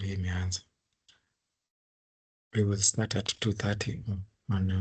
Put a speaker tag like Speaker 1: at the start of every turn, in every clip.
Speaker 1: ndio imeanza. We will start at 2:30 on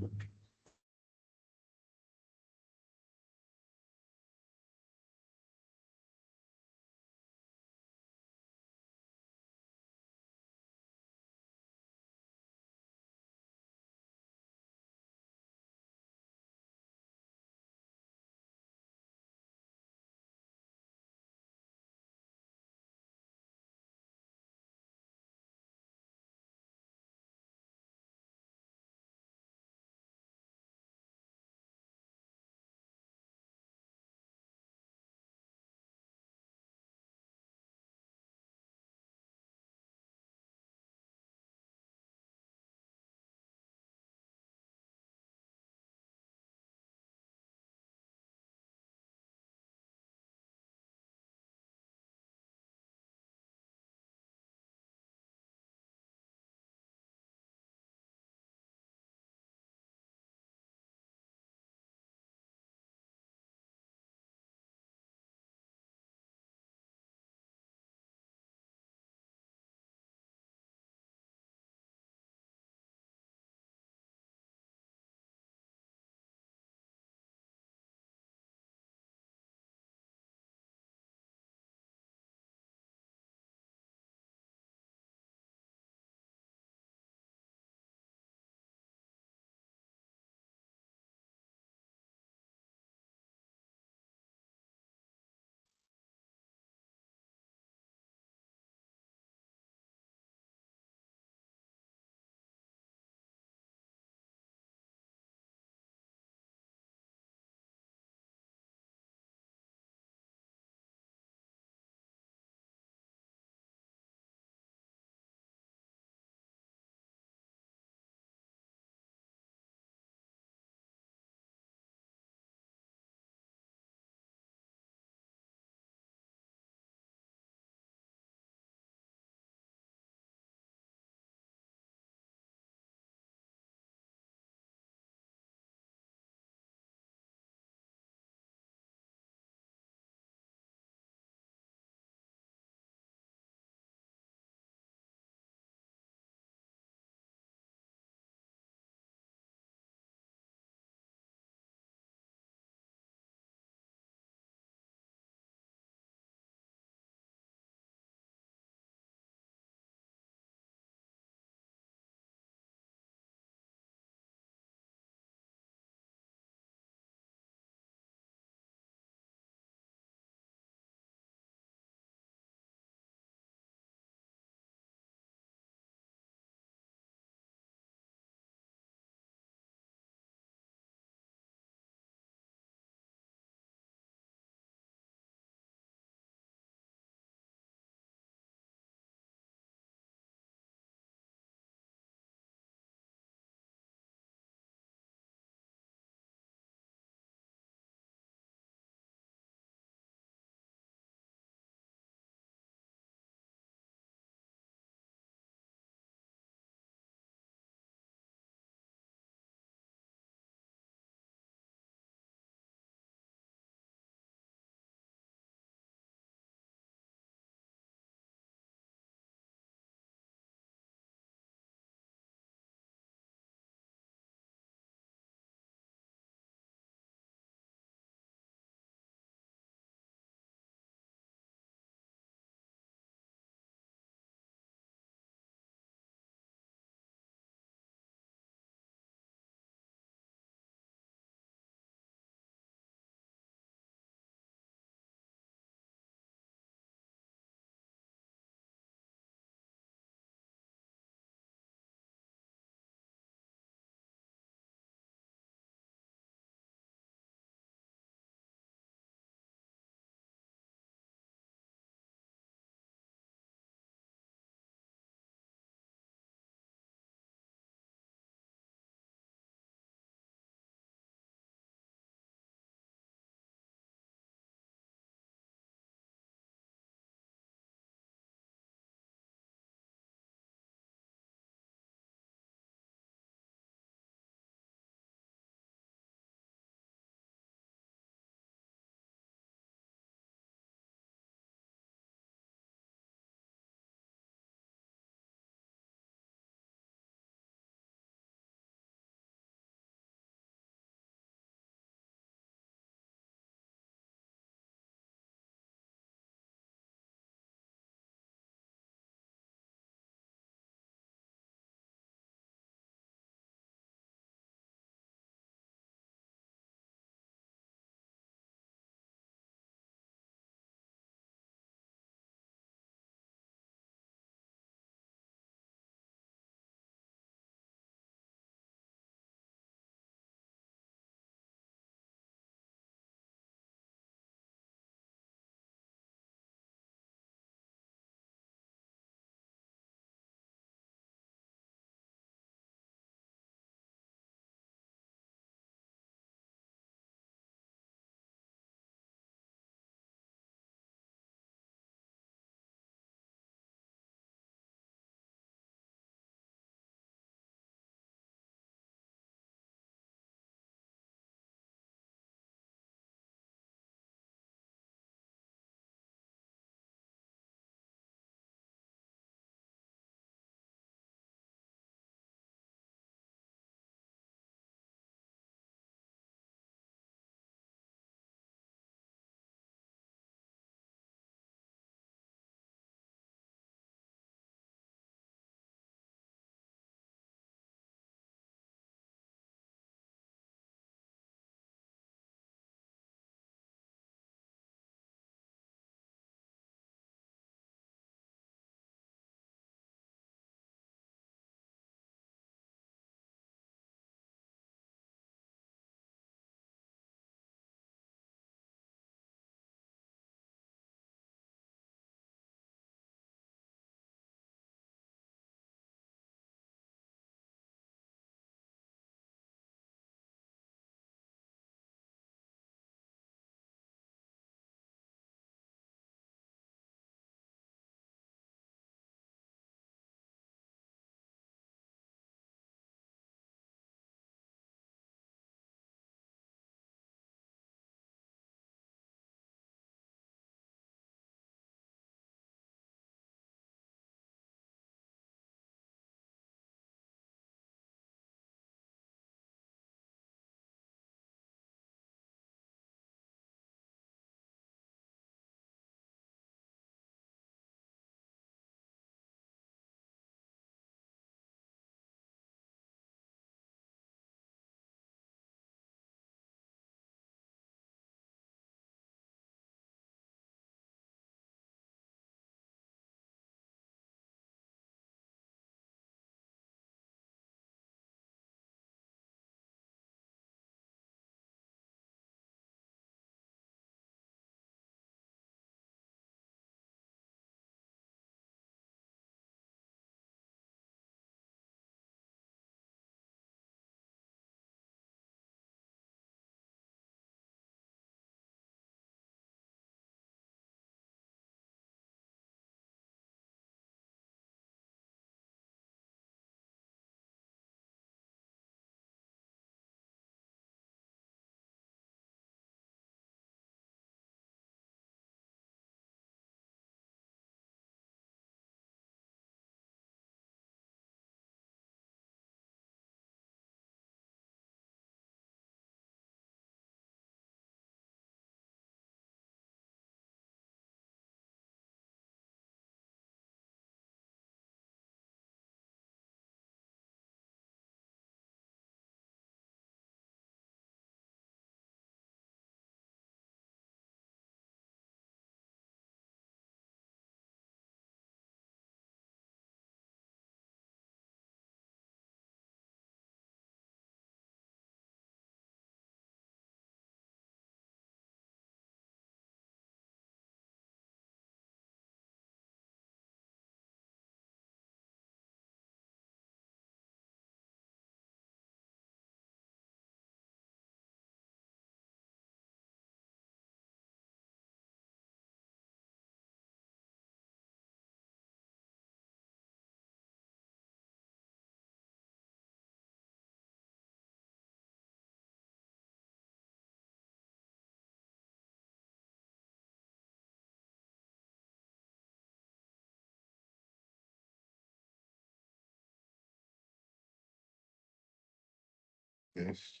Speaker 1: Yes.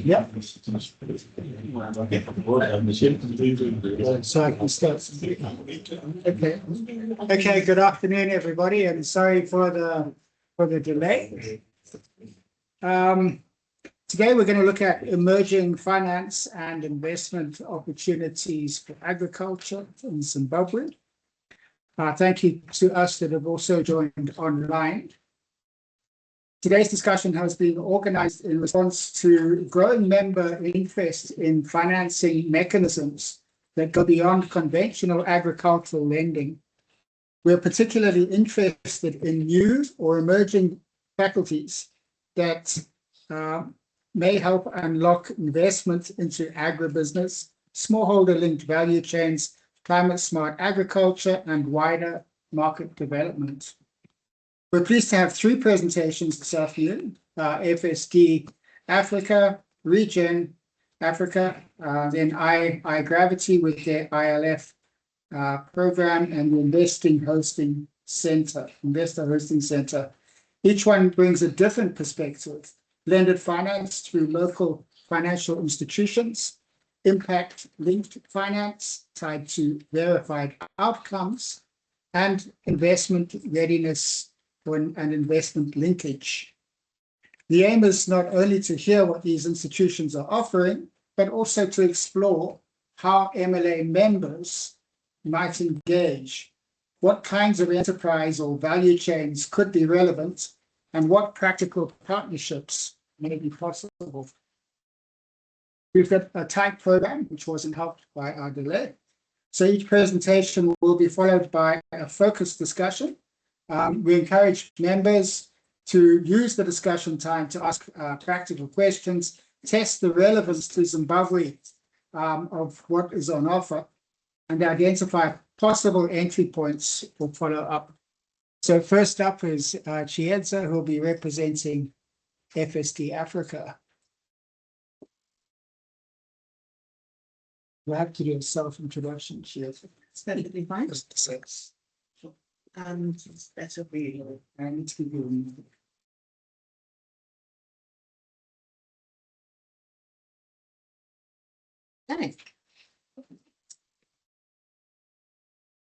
Speaker 2: Yeah. So I can start. Okay. Okay. Good afternoon, everybody, and sorry for the delay. Today we're going to look at emerging finance and investment opportunities for agriculture in Zimbabwe. Thank you to us that have also joined online. Today's discussion has been organized in response to growing member interest in financing mechanisms that go beyond conventional agricultural lending. We're particularly interested in new or emerging faculties that may help unlock investment into agribusiness, smallholder-linked value chains, climate-smart agriculture, and wider market development. We're pleased to have three presentations this afternoon: FSD Africa, REGEN-Africa, then iGravity with their ILF program, and the Investor Hosting Center. Each one brings a different perspective: blended finance through local financial institutions, impact-linked finance tied to verified outcomes, and investment readiness and investment linkage. The aim is not only to hear what these institutions are offering, but also to explore how MLA members might engage, what kinds of enterprise or value chains could be relevant, and what practical partnerships may be possible. We've got a tight program, which wasn't helped by our delay. So each presentation will be followed by a focused discussion. We encourage members to use the discussion time to ask practical questions, test the relevance to Zimbabwe of what is on offer, and identify possible entry points for follow-up. So first up is Chiedza, who will be representing FSD Africa. We'll have to do a self-introduction, Chiedza.
Speaker 3: It's perfectly fine. It's better for you.
Speaker 2: I need to give you
Speaker 3: Okay.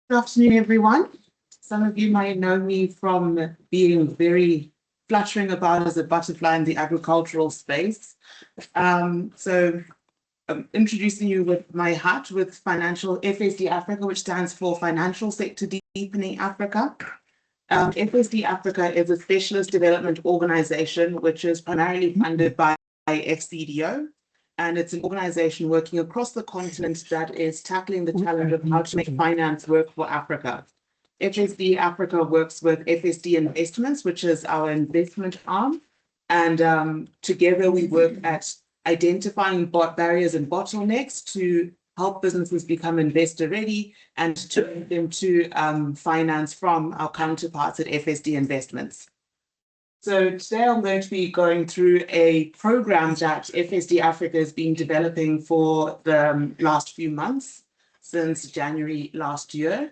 Speaker 3: Good afternoon, everyone. Some of you might know me from being very fluttering about as a butterfly in the agricultural space. So I'm introducing you with my hat with financial FSD Africa, which stands for Financial Sector Deepening Africa. FSD Africa is a specialist development organization which is primarily funded by FCDO, and it's an organization working across the continent that is tackling the challenge of how to make finance work for Africa. FSD Africa works with FSD Investments, which is our investment arm, and together we work at identifying barriers and bottlenecks to help businesses become investor ready and to bring them to finance from our counterparts at FSD Investments. So today I'm going to be going through a program that FSD Africa has been developing for the last few months, since January last year.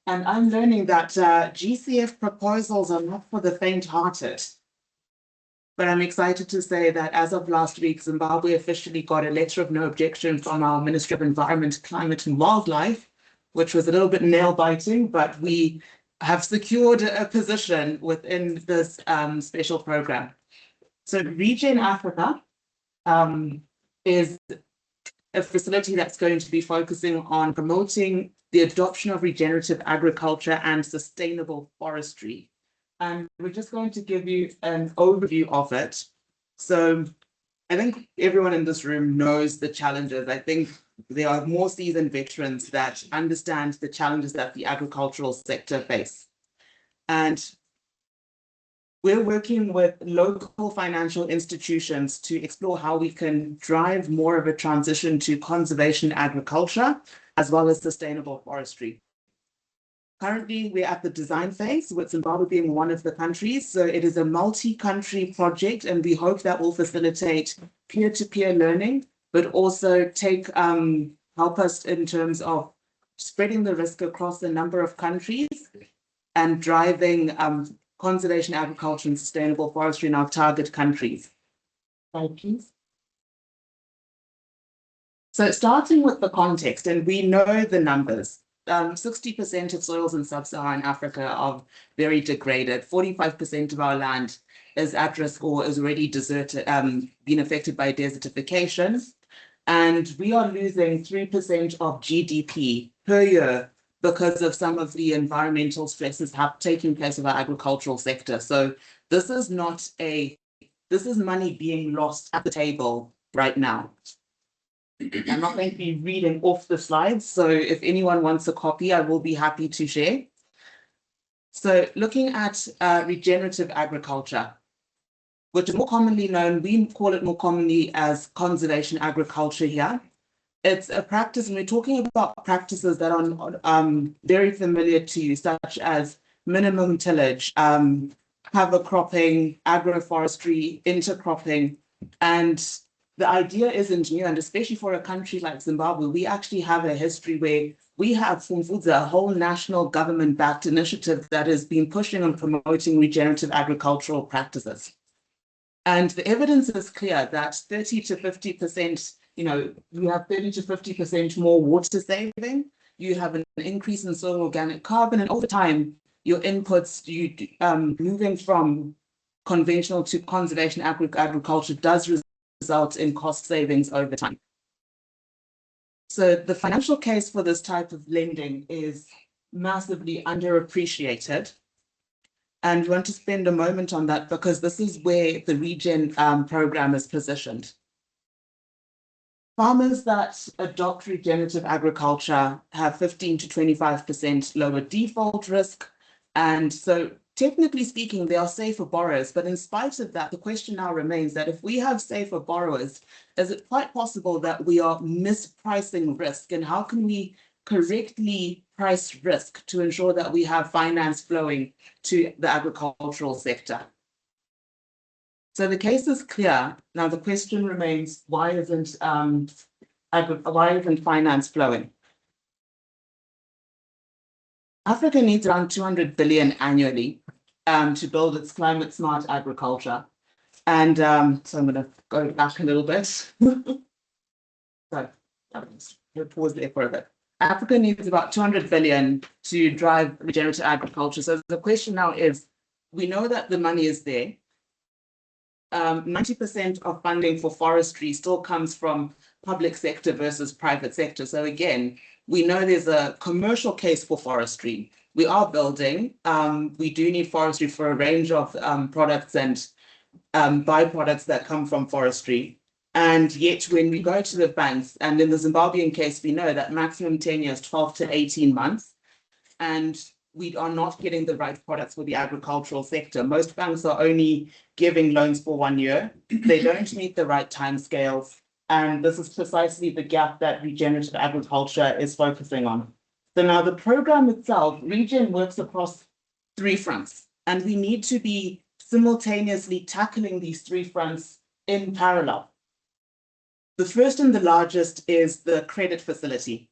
Speaker 3: And I'm learning that GCF proposals are not for the faint-hearted. But I'm excited to say that as of last week, Zimbabwe officially got a letter of no objection from our Ministry of Environment, Climate and Wildlife, which was a little bit nail-biting, but we have secured a position within this special program. So REGEN-Africa is a facility that's going to be focusing on promoting the adoption of regenerative agriculture and sustainable forestry. And we're just going to give you an overview of it. So I think everyone in this room knows the challenges. I think there are more seasoned veterans that understand the challenges that the agricultural sector face. And we're working with local financial institutions to explore how we can drive more of a transition to conservation agriculture, as well as sustainable forestry. Currently, we're at the design phase, with Zimbabwe being one of the countries. So it is a multi-country project, and we hope that will facilitate peer-to-peer learning, but also help us in terms of spreading the risk across a number of countries and driving conservation agriculture and sustainable forestry in our target countries. Thank you. So starting with the context, and we know the numbers. 60% of soils in sub-Saharan Africa are very degraded. 45% of our land is at risk or is already deserted, been affected by desertification. And we are losing 3% of GDP per year because of some of the environmental stresses taking place of our agricultural sector. So this is money being lost at the table right now. I'm not going to be reading off the slides, so if anyone wants a copy, I will be happy to share. So looking at regenerative agriculture, which is more commonly known, we call it more commonly as conservation agriculture here. It's a practice, and we're talking about practices that are very familiar to you, such as minimum tillage, cover cropping, agroforestry, intercropping, and the idea isn't new, and especially for a country like Zimbabwe, we actually have a history where we have Fumvudza, a whole national government-backed initiative that has been pushing and promoting regenerative agricultural practices. And the evidence is clear that 30 to 50%, you have 30 to 50% more water saving, you have an increase in soil organic carbon, and over time, your inputs, moving from conventional to conservation agriculture does result in cost savings over time. So the financial case for this type of lending is massively underappreciated. And we want to spend a moment on that because this is where the REGEN program is positioned. Farmers that adopt regenerative agriculture have 15 to 25% lower default risk. And so technically speaking, they are safer borrowers, but in spite of that, the question now remains that if we have safer borrowers, is it quite possible that we are mispricing risk? And how can we correctly price risk to ensure that we have finance flowing to the agricultural sector? So the case is clear. Now the question remains, why isn't finance flowing? Africa needs around 200 billion annually to build its climate smart agriculture. And so I'm going to go back a little bit. So we'll pause there for a bit. Africa needs about 200 billion to drive regenerative agriculture. So the question now is, we know that the money is there. 90% of funding for forestry still comes from public sector versus private sector. So again, we know there's a commercial case for forestry. We are building. We do need forestry for a range of products and byproducts that come from forestry. And yet when we go to the banks, and in the Zimbabwean case, we know that maximum tenure is 12 to 18 months. And we are not getting the right products for the agricultural sector. Most banks are only giving loans for 1 year. They don't meet the right timescales. And this is precisely the gap that regenerative agriculture is focusing on. So now the program itself, REGEN works across 3 fronts, and we need to be simultaneously tackling these 3 fronts in parallel. The first and the largest is the credit facility.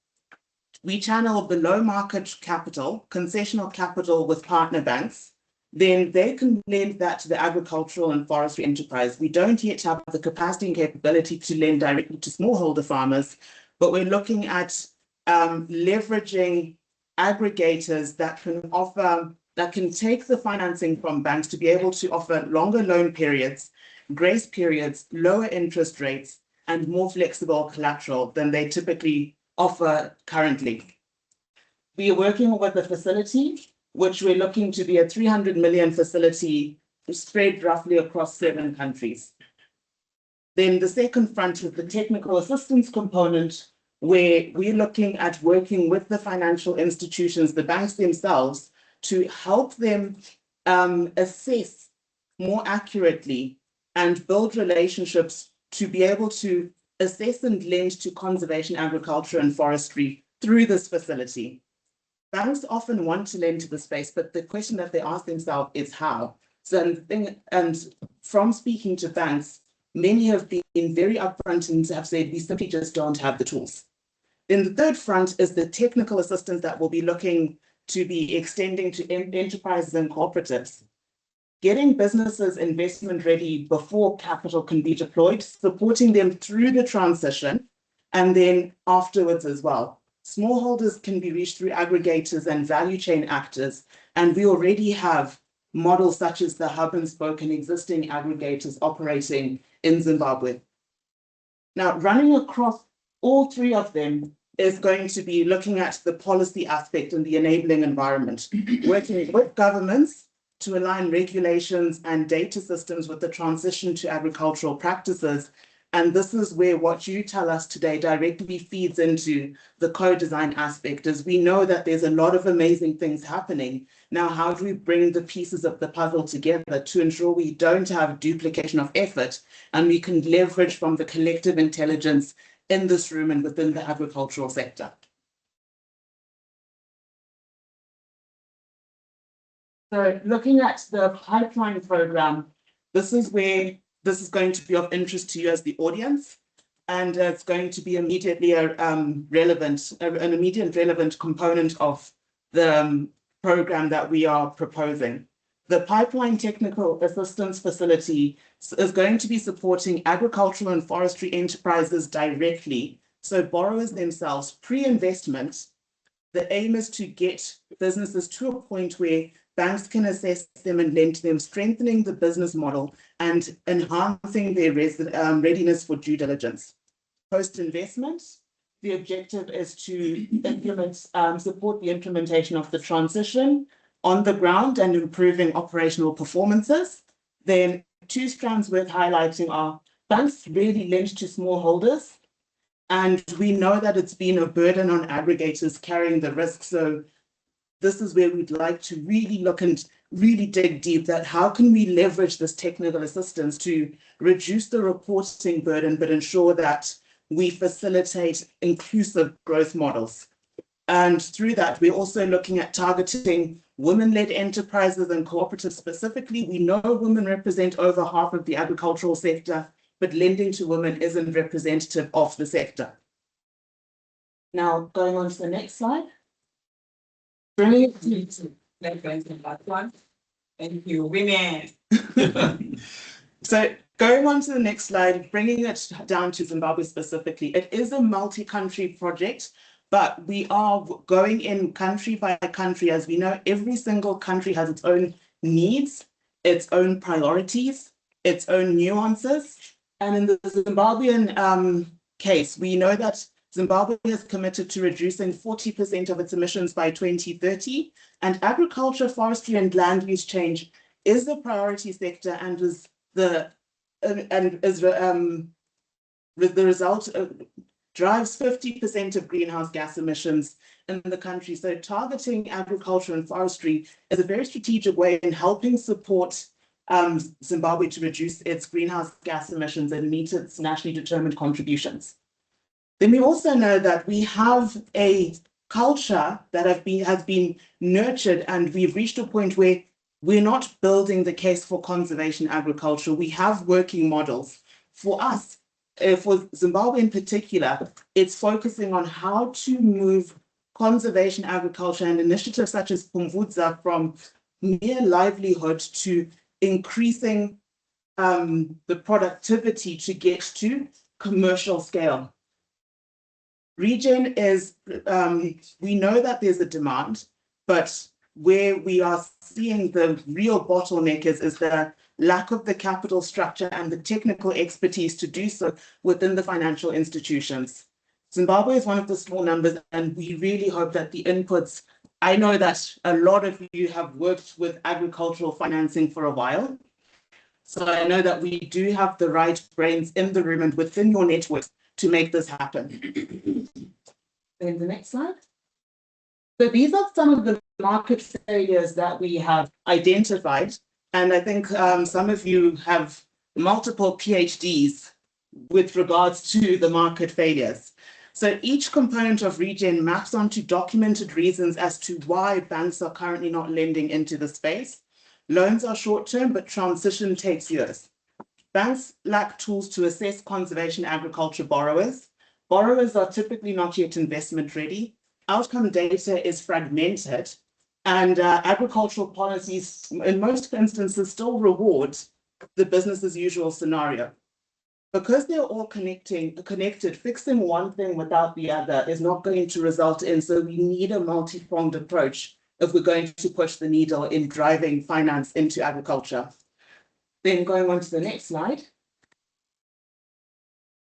Speaker 3: We channel below market capital, concessional capital with partner banks. then they can lend that to the agricultural and forestry enterprise. We don't yet have the capacity and capability to lend directly to smallholder farmers, but we're looking at leveraging aggregators that can offer, that can take the financing from banks to be able to offer longer loan periods, grace periods, lower interest rates, and more flexible collateral than they typically offer currently. We are working with a facility, which we're looking to be a 300 million facility spread roughly across 7 countries. Then the second front is the technical assistance component, where we're looking at working with the financial institutions, the banks themselves, to help them assess more accurately and build relationships to be able to assess and lend to conservation, agriculture, and forestry through this facility. Banks often want to lend to the space, but the question that they ask themselves is how. So, and from speaking to banks, many have been very upfront and have said, we simply just don't have the tools. Then the third front is the technical assistance that we'll be looking to be extending to enterprises and cooperatives. Getting businesses investment ready before capital can be deployed, supporting them through the transition, and then afterwards as well. Smallholders can be reached through aggregators and value chain actors, and we already have models such as the hub and spoke and existing aggregators operating in Zimbabwe. Now, running across all 3 of them is going to be looking at the policy aspect and the enabling environment, working with governments to align regulations and data systems with the transition to agricultural practices. And this is where what you tell us today directly feeds into the co-design aspect, as we know that there's a lot of amazing things happening. Now, how do we bring the pieces of the puzzle together to ensure we don't have duplication of effort and we can leverage from the collective intelligence in this room and within the agricultural sector? So looking at the pipeline program, this is where this is going to be of interest to you as the audience, and it's going to be immediately an immediate relevant component of the program that we are proposing. The Pipeline Technical Assistance Facility is going to be supporting agricultural and forestry enterprises directly. So borrowers themselves, pre-investment, the aim is to get businesses to a point where banks can assess them and lend to them, strengthening the business model and enhancing their readiness for due diligence. Post-investment, the objective is to implement, support the implementation of the transition on the ground and improving operational performances. Then 2 strands worth highlighting are banks really lend to smallholders, and we know that it's been a burden on aggregators carrying the risk. So this is where we'd like to really look and really dig deep that how can we leverage this technical assistance to reduce the reporting burden, but ensure that we facilitate inclusive growth models. And through that, we're also looking at targeting women-led enterprises and cooperatives specifically. We know women represent over half of the agricultural sector, but lending to women isn't representative of the sector. Now, going on to the next slide. Bringing it to
Speaker 4: that one. Thank you, women.
Speaker 3: So going on to the next slide, bringing it down to Zimbabwe specifically, it is a multi-country project, but we are going in country by country. As we know, every single country has its own needs, its own priorities, its own nuances. And in the Zimbabwean case, we know that Zimbabwe has committed to reducing 40% of its emissions by 2030, and agriculture, forestry, and land use change is the priority sector and is the result drives 50% of greenhouse gas emissions in the country. So targeting agriculture and forestry is a very strategic way in helping support Zimbabwe to reduce its greenhouse gas emissions and meet its nationally determined contributions. Then we also know that we have a culture that has been nurtured, and we've reached a point where we're not building the case for conservation agriculture. We have working models. For us, for Zimbabwe in particular, it's focusing on how to move conservation agriculture and initiatives such as Pumvudza from mere livelihood to increasing the productivity to get to commercial scale. Regen is, we know that there's a demand, but where we are seeing the real bottleneck is the lack of the capital structure and the technical expertise to do so within the financial institutions. Zimbabwe is one of the small numbers, and we really hope that the inputs, I know that a lot of you have worked with agricultural financing for a while. So I know that we do have the right brains in the room and within your networks to make this happen. Then the next slide. So these are some of the market failures that we have identified. And I think some of you have multiple PhDs with regards to the market failures. So each component of Regen maps onto documented reasons as to why banks are currently not lending into the space. Loans are short-term, but transition takes years. Banks lack tools to assess conservation agriculture borrowers. Borrowers are typically not yet investment ready. Outcome data is fragmented, and agricultural policies, in most instances, still reward the business as usual scenario. Because they're all connected, fixing one thing without the other is not going to result in, so we need a multi-pronged approach if we're going to push the needle in driving finance into agriculture. Then going on to the next slide.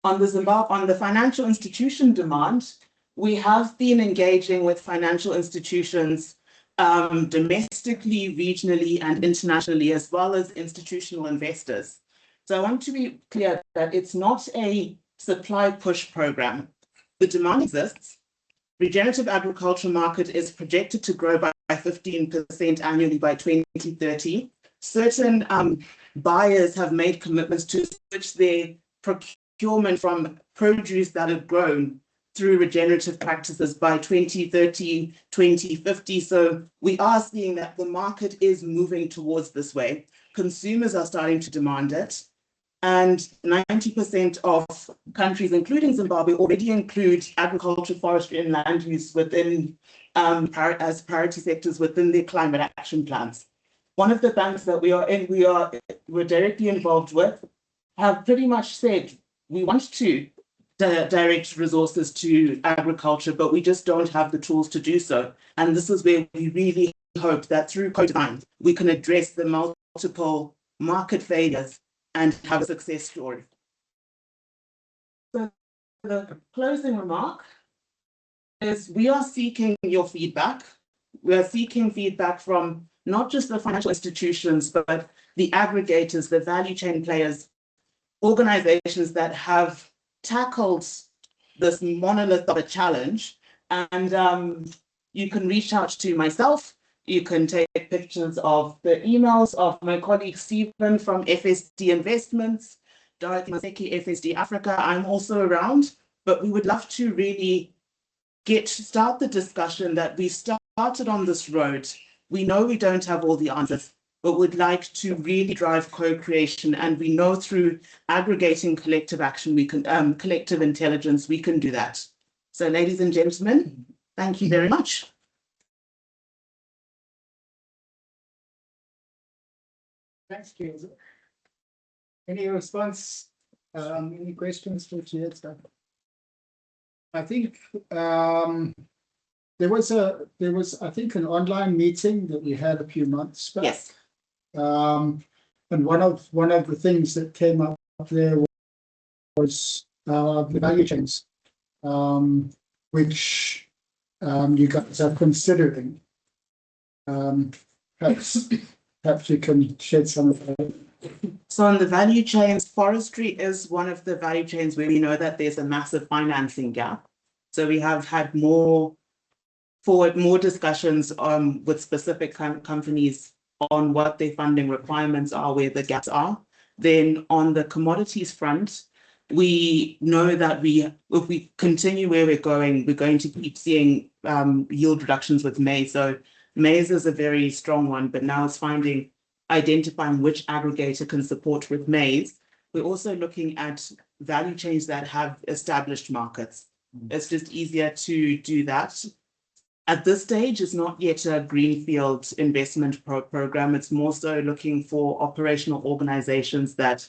Speaker 3: On the financial institution demand, we have been engaging with financial institutions domestically, regionally, and internationally, as well as institutional investors. So I want to be clear that it's not a supply push program. The demand exists. Regenerative agriculture market is projected to grow by 15% annually by 2030. Certain buyers have made commitments to switch their procurement from produce that have grown through regenerative practices by 2030, 2050. So we are seeing that the market is moving towards this way. Consumers are starting to demand it. And 90% of countries, including Zimbabwe, already include agriculture, forestry, and land use within as priority sectors within their climate action plans. One of the banks that we're directly involved with have pretty much said we want to direct resources to agriculture, but we just don't have the tools to do so. And this is where we really hope that through co-design, we can address the multiple market failures and have a success story. So the closing remark is we are seeking your feedback. We are seeking feedback from not just the financial institutions, but the aggregators, the value chain players, organizations that have tackled this monolith of a challenge. And you can reach out to myself. You can take pictures of the emails of my colleague Stephen from FSD Investments, Dorothy Maseki, FSD Africa. I'm also around, but we would love to really start the discussion that we started on this road. We know we don't have all the answers, but would like to really drive co-creation. And we know through aggregating collective action, we can collective intelligence, we can do that. So ladies and gentlemen, thank you very much.
Speaker 2: Thanks, James. Any response? Any questions for James? I think there was I think an online meeting that we had a few months back.
Speaker 3: Yes.
Speaker 2: And one of the things that came up there was the value chains, which you guys are considering. Perhaps you can shed some of that.
Speaker 3: So on the value chains, forestry is one of the value chains where we know that there's a massive financing gap. So we have had more discussions with specific companies on what their funding requirements are, where the gaps are. Then on the commodities front, we know that if we continue where we're going to keep seeing yield reductions with maize. So maize is a very strong one, but now it's identifying which aggregator can support with maize. We're also looking at value chains that have established markets. It's just easier to do that. At this stage, it's not yet a greenfield investment program. It's more so looking for operational organizations that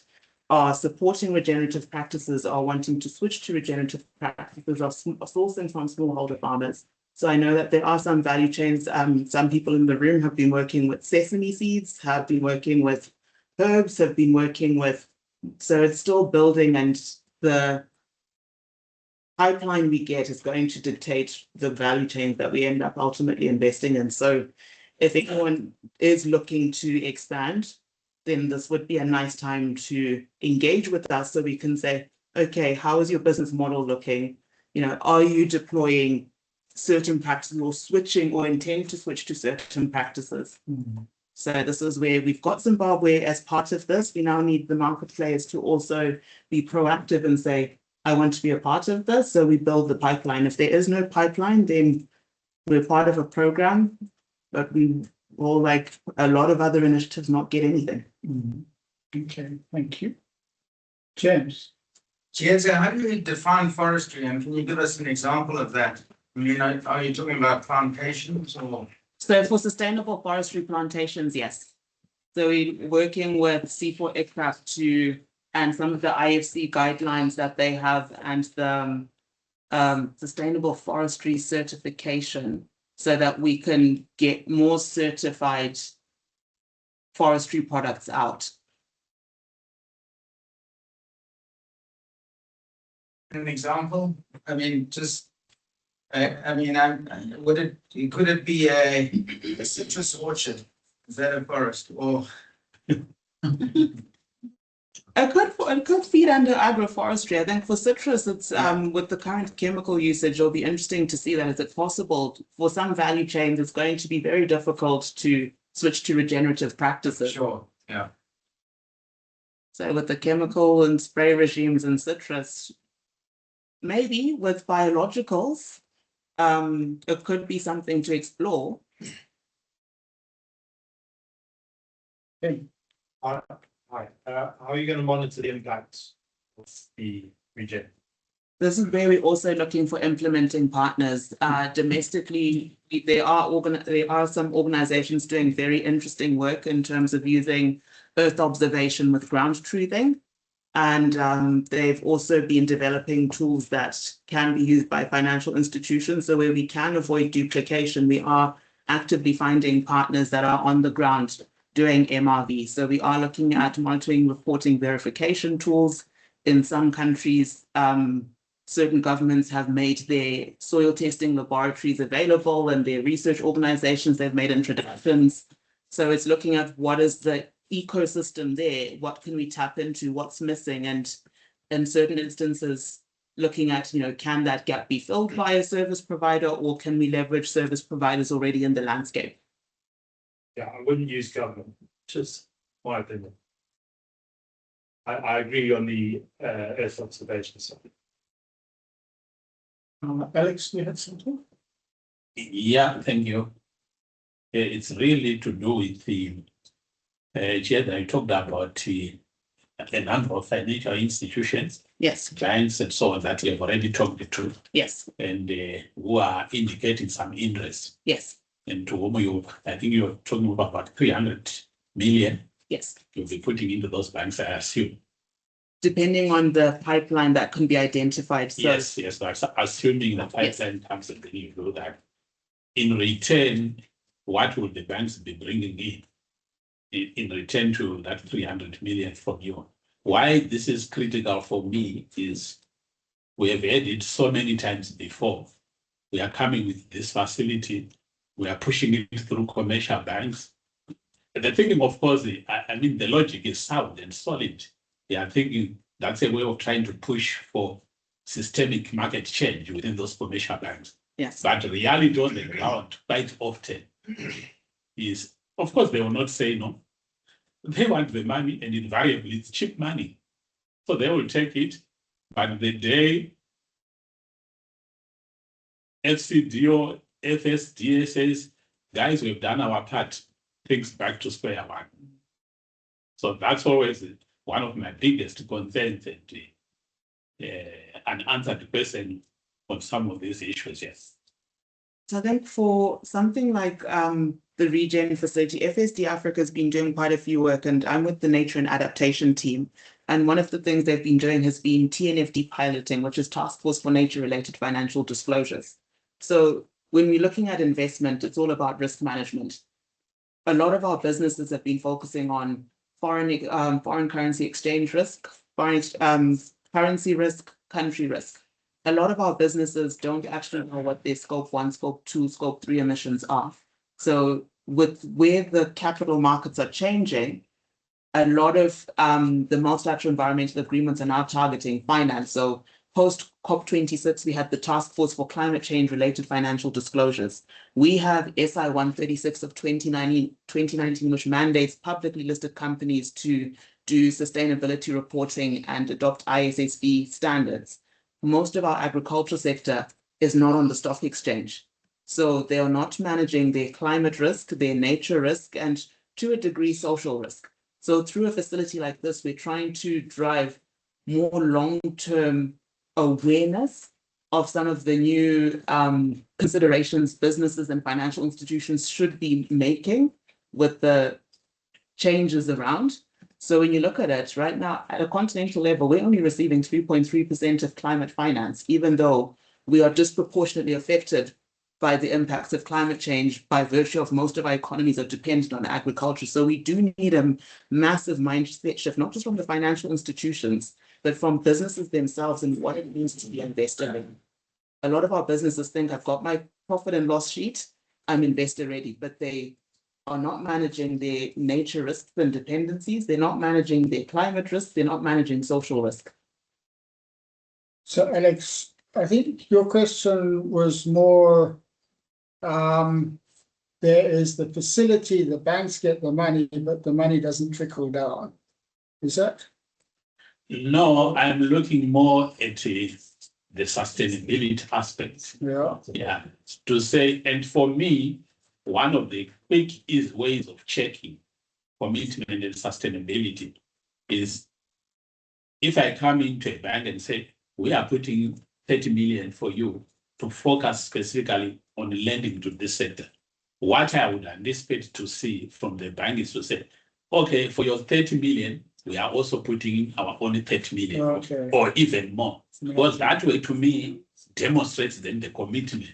Speaker 3: are supporting regenerative practices, are wanting to switch to regenerative practices, are sourcing from smallholder farmers. So I know that there are some value chains. Some people in the room have been working with sesame seeds, have been working with herbs, have been working with, so it's still building, and the pipeline we get is going to dictate the value chain that we end up ultimately investing in. So if anyone is looking to expand, then this would be a nice time to engage with us so we can say, okay, how is your business model looking? You know, are you deploying certain practices or switching or intend to switch to certain practices? So this is where we've got Zimbabwe as part of this. We now need the market players to also be proactive and say, I want to be a part of this. So we build the pipeline. If there is no pipeline, then we're part of a program, but we will, like a lot of other initiatives, not get anything.
Speaker 2: Okay, thank you. James.
Speaker 5: Jessica, how do you define forestry, and can you give us an example of that? I mean, are you talking about plantations or?
Speaker 3: So for sustainable forestry plantations, yes. So we're working with C4 ICRAF to, and some of the IFC guidelines that they have, and the sustainable forestry certification, so that we can get more certified forestry products out.
Speaker 5: An example? I mean, just, could it be a citrus orchard? Is that a forest or?
Speaker 3: It could feed under agroforestry. I think for citrus, it's with the current chemical usage, it'll be interesting to see that is it possible for some value chains, it's going to be very difficult to switch to regenerative practices.
Speaker 5: Sure, yeah.
Speaker 3: So with the chemical and spray regimes in citrus, maybe with biologicals, it could be something to explore.
Speaker 2: Okay.
Speaker 6: Hi. How are you going to monitor the impacts of the regen?
Speaker 3: This is where we're also looking for implementing partners. Domestically, there are some organizations doing very interesting work in terms of using earth observation with ground truthing. And they've also been developing tools that can be used by financial institutions. So where we can avoid duplication, we are actively finding partners that are on the ground doing MRV. So we are looking at monitoring, reporting, verification tools. In some countries, certain governments have made their soil testing laboratories available, and their research organizations, they've made introductions. So it's looking at what is the ecosystem there, what can we tap into, what's missing, and in certain instances, looking at, can that gap be filled by a service provider, or can we leverage service providers already in the landscape?
Speaker 6: Yeah, I wouldn't use government, just my opinion. I agree on the earth observation side.
Speaker 2: Alex, you had something?
Speaker 7: Yeah, thank you. It's really to do with the Chair, I talked about a number of financial institutions,
Speaker 3: Yes,
Speaker 7: clients and so on that you have already talked to,
Speaker 3: yes,
Speaker 7: and who are indicating some interest.
Speaker 3: yes,
Speaker 7: And to whom I think you're talking about 300 million
Speaker 3: yes.
Speaker 7: you'll be putting into those banks, I assume.
Speaker 3: Depending on the pipeline that can be identified. So
Speaker 7: Yes, that's assuming the pipeline comes and then you do that. In return, what will the banks be bringing in return to that 300 million from you? Why this is critical for me is we have had it so many times before. We are coming with this facility. We are pushing it through commercial banks. And the thinking, of course, I mean, the logic is sound and solid. They are thinking that's a way of trying to push for systemic market change within those commercial banks.
Speaker 3: yes,
Speaker 7: But the reality on the ground quite often is, of course, they will not say no. They want the money, and invariably it's cheap money. So they will take it. But the day FCDO, FSD says, guys, we've done our part, things back to square one. So that's always one of my biggest concerns, and an answered question on some of these issues, yes.
Speaker 3: So I think for something like the REGEN facility, FSD Africa has been doing quite a few work, and I'm with the nature and adaptation team. And one of the things they've been doing has been TNFD piloting, which is Task Force for Nature-Related Financial Disclosures. So when we're looking at investment, it's all about risk management. A lot of our businesses have been focusing on foreign currency exchange risk, foreign currency risk, country risk. A lot of our businesses don't actually know what their scope 1, scope 2, scope 3 emissions are. So with where the capital markets are changing, a lot of the multilateral environmental agreements are now targeting finance. So post COP26, we had the Task Force for Climate Change Related Financial Disclosures. We have SI 136 of 2019, which mandates publicly listed companies to do sustainability reporting and adopt ISSB standards. Most of our agriculture sector is not on the stock exchange. So they are not managing their climate risk, their nature risk, and to a degree, social risk. So through a facility like this, we're trying to drive more long-term awareness of some of the new considerations businesses and financial institutions should be making with the changes around. So when you look at it right now, at a continental level, we're only receiving 3.3% of climate finance, even though we are disproportionately affected by the impacts of climate change by virtue of most of our economies are dependent on agriculture. So we do need a massive mindset shift, not just from the financial institutions, but from businesses themselves and what it means to be investor ready. A lot of our businesses think I've got my profit and loss sheet, I'm investor ready, but they are not managing their nature risks and dependencies. They're not managing their climate risk. They're not managing social risk.
Speaker 2: So Alex, I think your question was more, there is the facility, the banks get the money, but the money doesn't trickle down. Is that?
Speaker 7: No, I'm looking more at the sustainability aspect.
Speaker 2: Yeah.
Speaker 7: Yeah, to say, and for me, one of the quick easy ways of checking commitment and sustainability is if I come into a bank and say, we are putting 30 million for you to focus specifically on lending to this sector. What I would anticipate to see from the bank is to say, okay, for your 30 million, we are also putting in our only 30 million or even more. Because that way, to me, demonstrates then the commitment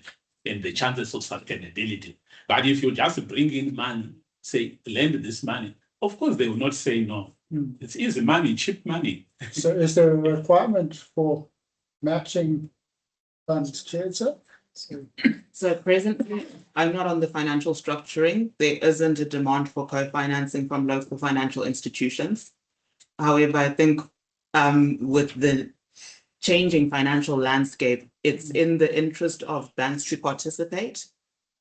Speaker 7: and the chances of sustainability. But if you just bring in money, say, lend this money, of course, they will not say no. It's easy money, cheap money.
Speaker 2: So is there a requirement for matching funds, Chair, sir?
Speaker 3: So presently, I'm not on the financial structuring. There isn't a demand for co-financing from local financial institutions. However, I think with the changing financial landscape, it's in the interest of banks to participate,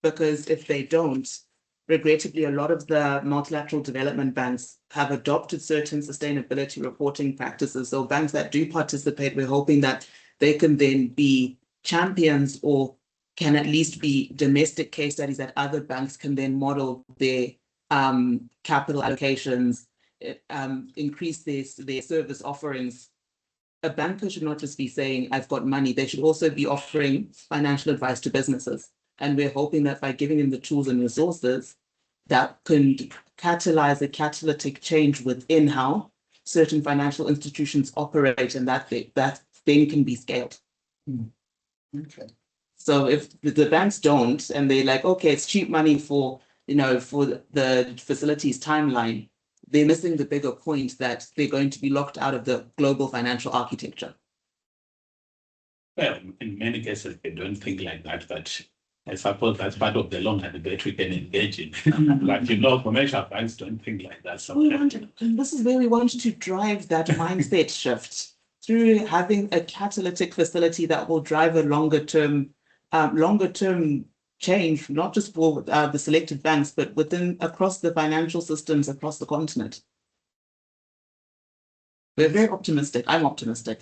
Speaker 3: because if they don't, regrettably, a lot of the multilateral development banks have adopted certain sustainability reporting practices. So banks that do participate, we're hoping that they can then be champions or can at least be domestic case studies that other banks can then model their capital allocations, increase their service offerings. A banker should not just be saying, I've got money. They should also be offering financial advice to businesses. And we're hoping that by giving them the tools and resources, that can catalyze a catalytic change within how certain financial institutions operate, and that then can be scaled.
Speaker 2: Okay.
Speaker 3: So if the banks don't, and they're like, okay, it's cheap money for the facilities timeline, they're missing the bigger point that they're going to be locked out of the global financial architecture.
Speaker 7: Well, in many cases, they don't think like that, but I suppose that's part of the long and debate we can engage in. But commercial banks don't think like that sometimes.
Speaker 3: And this is where we want to drive that mindset shift through having a catalytic facility that will drive a longer term change, not just for the selected banks, but across the financial systems across the continent. We're very optimistic. I'm optimistic.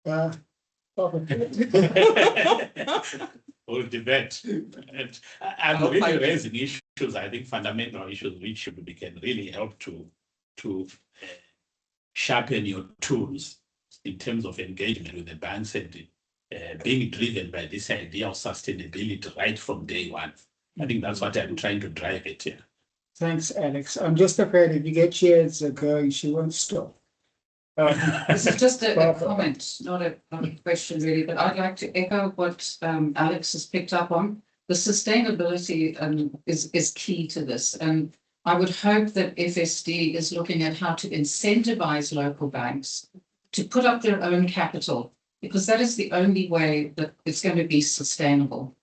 Speaker 7: We'll debate. And I'm really raising issues, I think fundamental issues which we can really help to sharpen your tools in terms of engagement with the banks and being driven by this idea of sustainability right from day one. I think that's what I'm trying to drive at here.
Speaker 2: Thanks, Alex. I'm just afraid if you get chairs going, she won't stop.
Speaker 4: This is just a comment, not a question really, but I'd like to echo what Alex has picked up on. The sustainability is key to this. And I would hope that FSD is looking at how to incentivize local banks to put up their own capital, because that is the only way that it's going to be sustainable.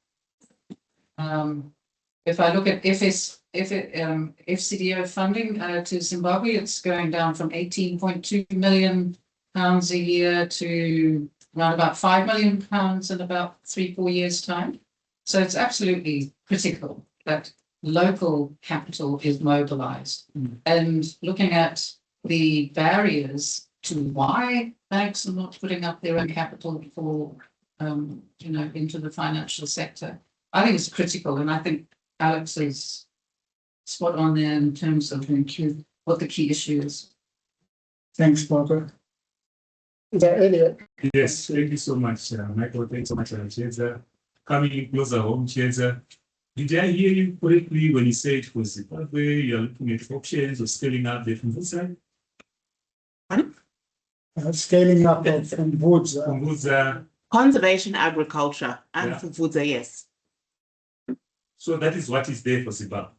Speaker 4: If I look at FCDO funding to Zimbabwe, it's going down from £18.2 million a year to around about £5 million in about 3-4 years' time. So it's absolutely critical that local capital is mobilized. And looking at the barriers to why banks are not putting up their own capital for, into the financial sector, I think it's critical. And I think Alex is spot on there in terms of what the key issue is.
Speaker 2: Thanks, Barbara. Is that Elliot?
Speaker 6: Yes, thank you so much, Michael. Thanks so much, Chieza. Coming closer home, Chieza. Did I hear you correctly when you said for Zimbabwe, you're looking at options of scaling up the Mvudza?
Speaker 2: Scaling up of Mvudza.
Speaker 3: Conservation agriculture and Mvudza, yes.
Speaker 6: So that is what is there for Zimbabwe.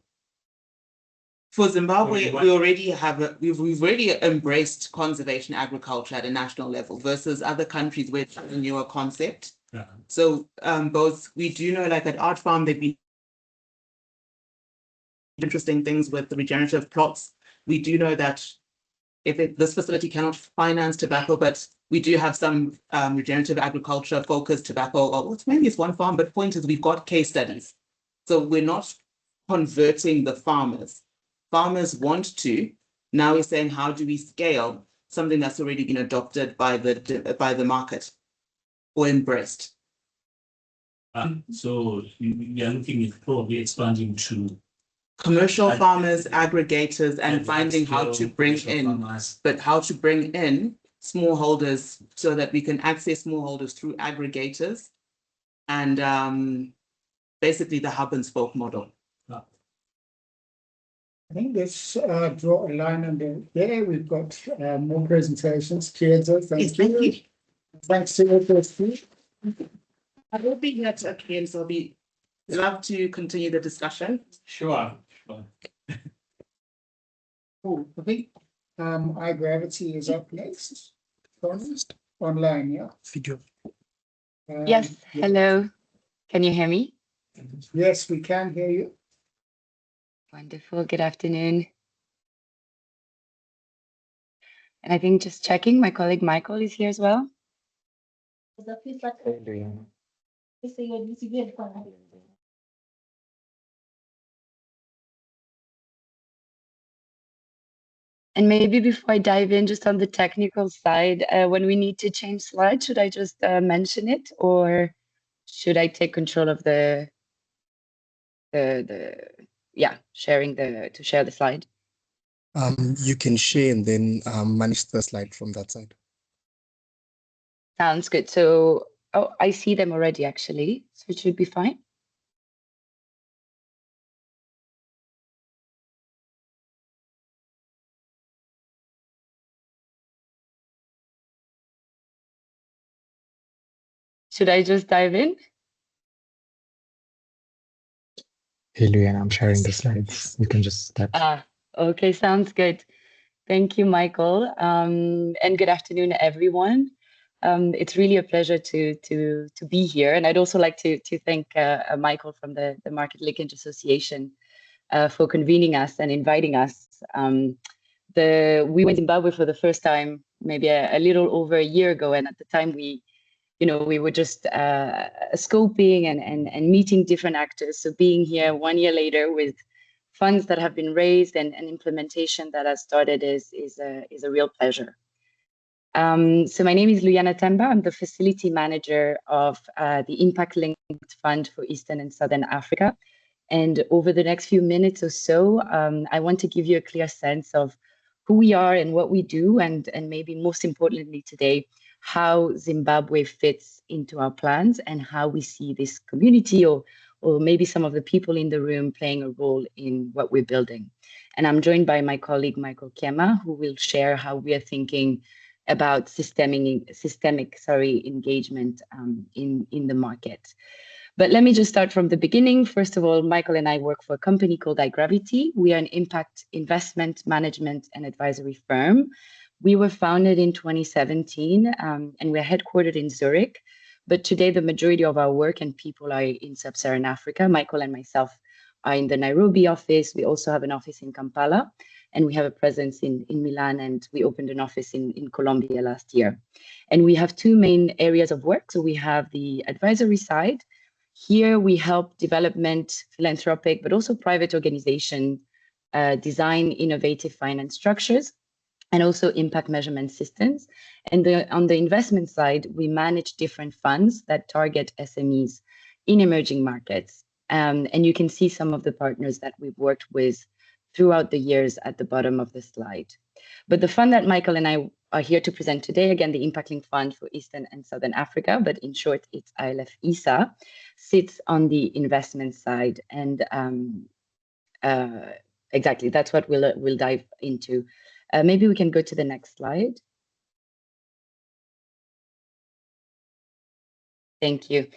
Speaker 3: For Zimbabwe, we already have we've already embraced conservation agriculture at a national level versus other countries where it's a newer concept. So both we do know, like at Art Farm, they've been interesting things with the regenerative plots. We do know that this facility cannot finance tobacco, but we do have some regenerative agriculture focused tobacco, or maybe it's one farm, but point is we've got case studies. So we're not converting the farmers. Farmers want to. Now we're saying, how do we scale something that's already been adopted by the market or embraced?
Speaker 6: So you're looking at probably expanding to
Speaker 3: commercial farmers, aggregators, and finding how to bring in, smallholders so that we can access smallholders through aggregators and basically the hub and spoke model.
Speaker 2: I think let's draw a line under there. We've got more presentations. Chieza, thank you. Thanks to FSD.
Speaker 3: I will be here to again, so I'll love to continue the discussion.
Speaker 7: Sure.
Speaker 2: Cool. I think iGravity is up next. Online, yeah.
Speaker 1: Video.
Speaker 8: Yes, hello. Can you hear me?
Speaker 2: Yes, we can hear you.
Speaker 8: Wonderful. Good afternoon. And I think just checking, my colleague Michael is here as well. And maybe before I dive in, just on the technical side, when we need to change slides, should I just mention it, or should I take control of sharing to share the slide?
Speaker 9: You can share and then manage the slide from that side.
Speaker 8: Sounds good. So, I see them already actually, so it should be fine. Should I just dive in?
Speaker 1: Hey, Luiana, I'm sharing the slides. You can just start.
Speaker 8: Okay, sounds good. Thank you, Michael. And good afternoon, everyone. It's really a pleasure to be here. And I'd also like to thank Michael from the Market Linkage Association for convening us and inviting us. We went to Zimbabwe for the first time, maybe a little over a year ago. And at the time we were just scoping and meeting different actors. So being here 1 year later with funds that have been raised and implementation that has started is a real pleasure. So my name is Luiana Temba. I'm the facility manager of the Impact Linked Fund for Eastern and Southern Africa. And over the next few minutes or so, I want to give you a clear sense of who we are and what we do, and maybe most importantly today, how Zimbabwe fits into our plans and how we see this community or maybe some of the people in the room playing a role in what we're building. And I'm joined by my colleague, Michael Kema, who will share how we are thinking about systemic engagement in the market. But let me just start from the beginning. First of all, Michael and I work for a company called iGravity. We are an impact investment management and advisory firm. We were founded in 2017 and we're headquartered in Zurich. But today, the majority of our work and people are in sub-Saharan Africa. Michael and myself are in the Nairobi office. We also have an office in Kampala, and we have a presence in Milan, and we opened an office in Colombia last year. And we have two main areas of work. So we have the advisory side. Here we help development, philanthropic, but also private organizations design innovative finance structures and also impact measurement systems. And on the investment side, we manage different funds that target SMEs in emerging markets. And you can see some of the partners that we've worked with throughout the years at the bottom of the slide. But the fund that Michael and I are here to present today, again, the Impact Link Fund for Eastern and Southern Africa, but in short, it's ILF ESA, sits on the investment side. And exactly, that's what we'll dive into. Maybe we can go to the next slide. Thank you.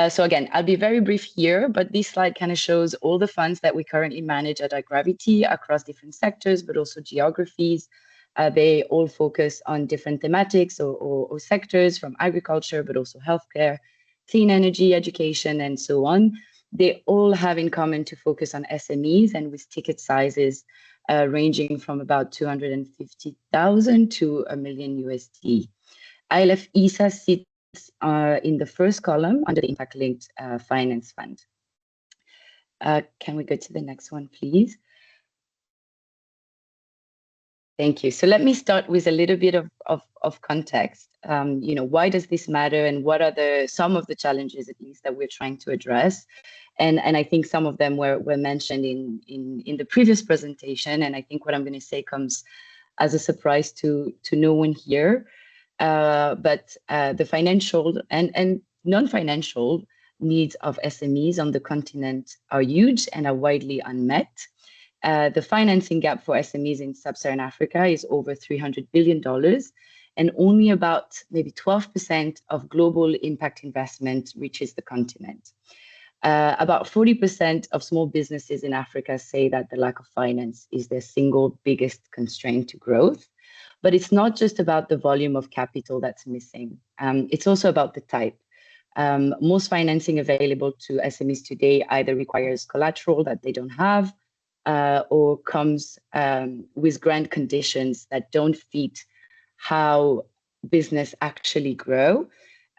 Speaker 8: So again, I'll be very brief here, but this slide kind of shows all the funds that we currently manage at iGravity across different sectors, but also geographies. They all focus on different thematics or sectors, from agriculture, but also healthcare, clean energy, education, and so on. They all have in common to focus on SMEs and with ticket sizes ranging from about 250,000 to $1 million USD. ILF ESA sits in the first column under the Impact Linked Finance Fund. Can we go to the next one, please? Thank you. So let me start with a little bit of context. Why does this matter, and what are some of the challenges, at least, that we're trying to address? And I think some of them were mentioned in the previous presentation, and I think what I'm going to say comes as a surprise to no one here. But the financial and non-financial needs of SMEs on the continent are huge and are widely unmet. The financing gap for SMEs in sub-Saharan Africa is over $300 billion, and only about maybe 12% of global impact investment reaches the continent. About 40% of small businesses in Africa say that the lack of finance is their single biggest constraint to growth. But it's not just about the volume of capital that's missing. It's also about the type. Most financing available to SMEs today either requires collateral that they don't have or comes with grant conditions that don't fit how business actually grow.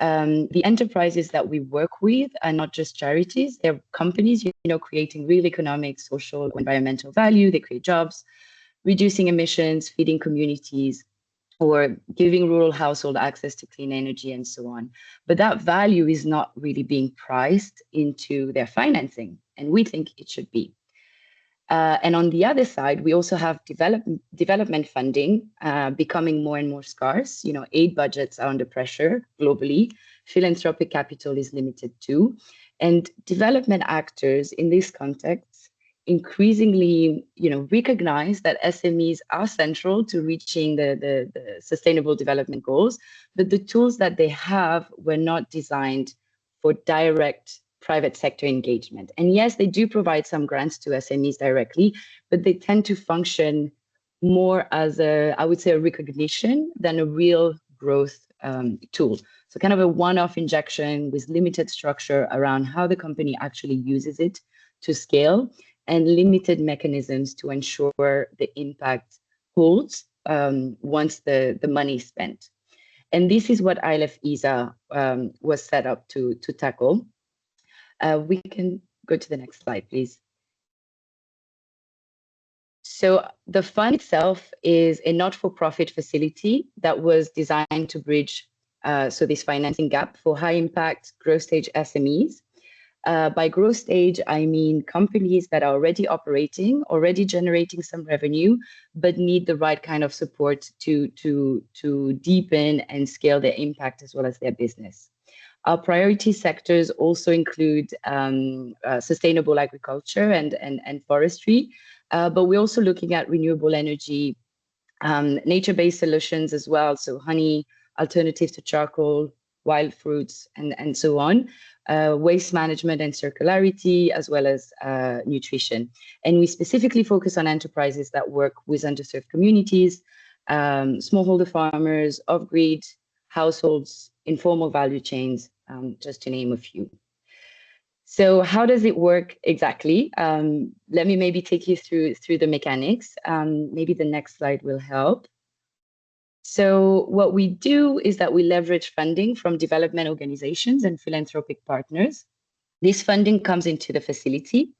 Speaker 8: The enterprises that we work with are not just charities. They're companies, creating real economic, social, environmental value. They create jobs, reducing emissions, feeding communities, or giving rural household access to clean energy and so on. But that value is not really being priced into their financing, and we think it should be. And on the other side, we also have development funding becoming more and more scarce. Aid budgets are under pressure globally. Philanthropic capital is limited too. And development actors in this context increasingly, recognize that SMEs are central to reaching the sustainable development goals, but the tools that they have were not designed for direct private sector engagement. And yes, they do provide some grants to SMEs directly, but they tend to function more as I would say, a recognition than a real growth tool. So kind of a one-off injection with limited structure around how the company actually uses it to scale, and limited mechanisms to ensure the impact holds once the money is spent. And this is what ILF ESA was set up to tackle. We can go to the next slide, please. So the fund itself is a not-for-profit facility that was designed to bridge this financing gap for high-impact growth stage SMEs. By growth stage, I mean companies that are already operating, already generating some revenue, but need the right kind of support to deepen and scale their impact as well as their business. Our priority sectors also include sustainable agriculture and forestry, but we're also looking at renewable energy, nature-based solutions as well, so honey, alternatives to charcoal, wild fruits, and so on, waste management and circularity, as well as nutrition. And we specifically focus on enterprises that work with underserved communities, smallholder farmers, off-grid households, informal value chains, just to name a few. So how does it work exactly? Let me maybe take you through the mechanics. Maybe the next slide will help. So what we do is that we leverage funding from development organizations and philanthropic partners. This funding comes into the facility.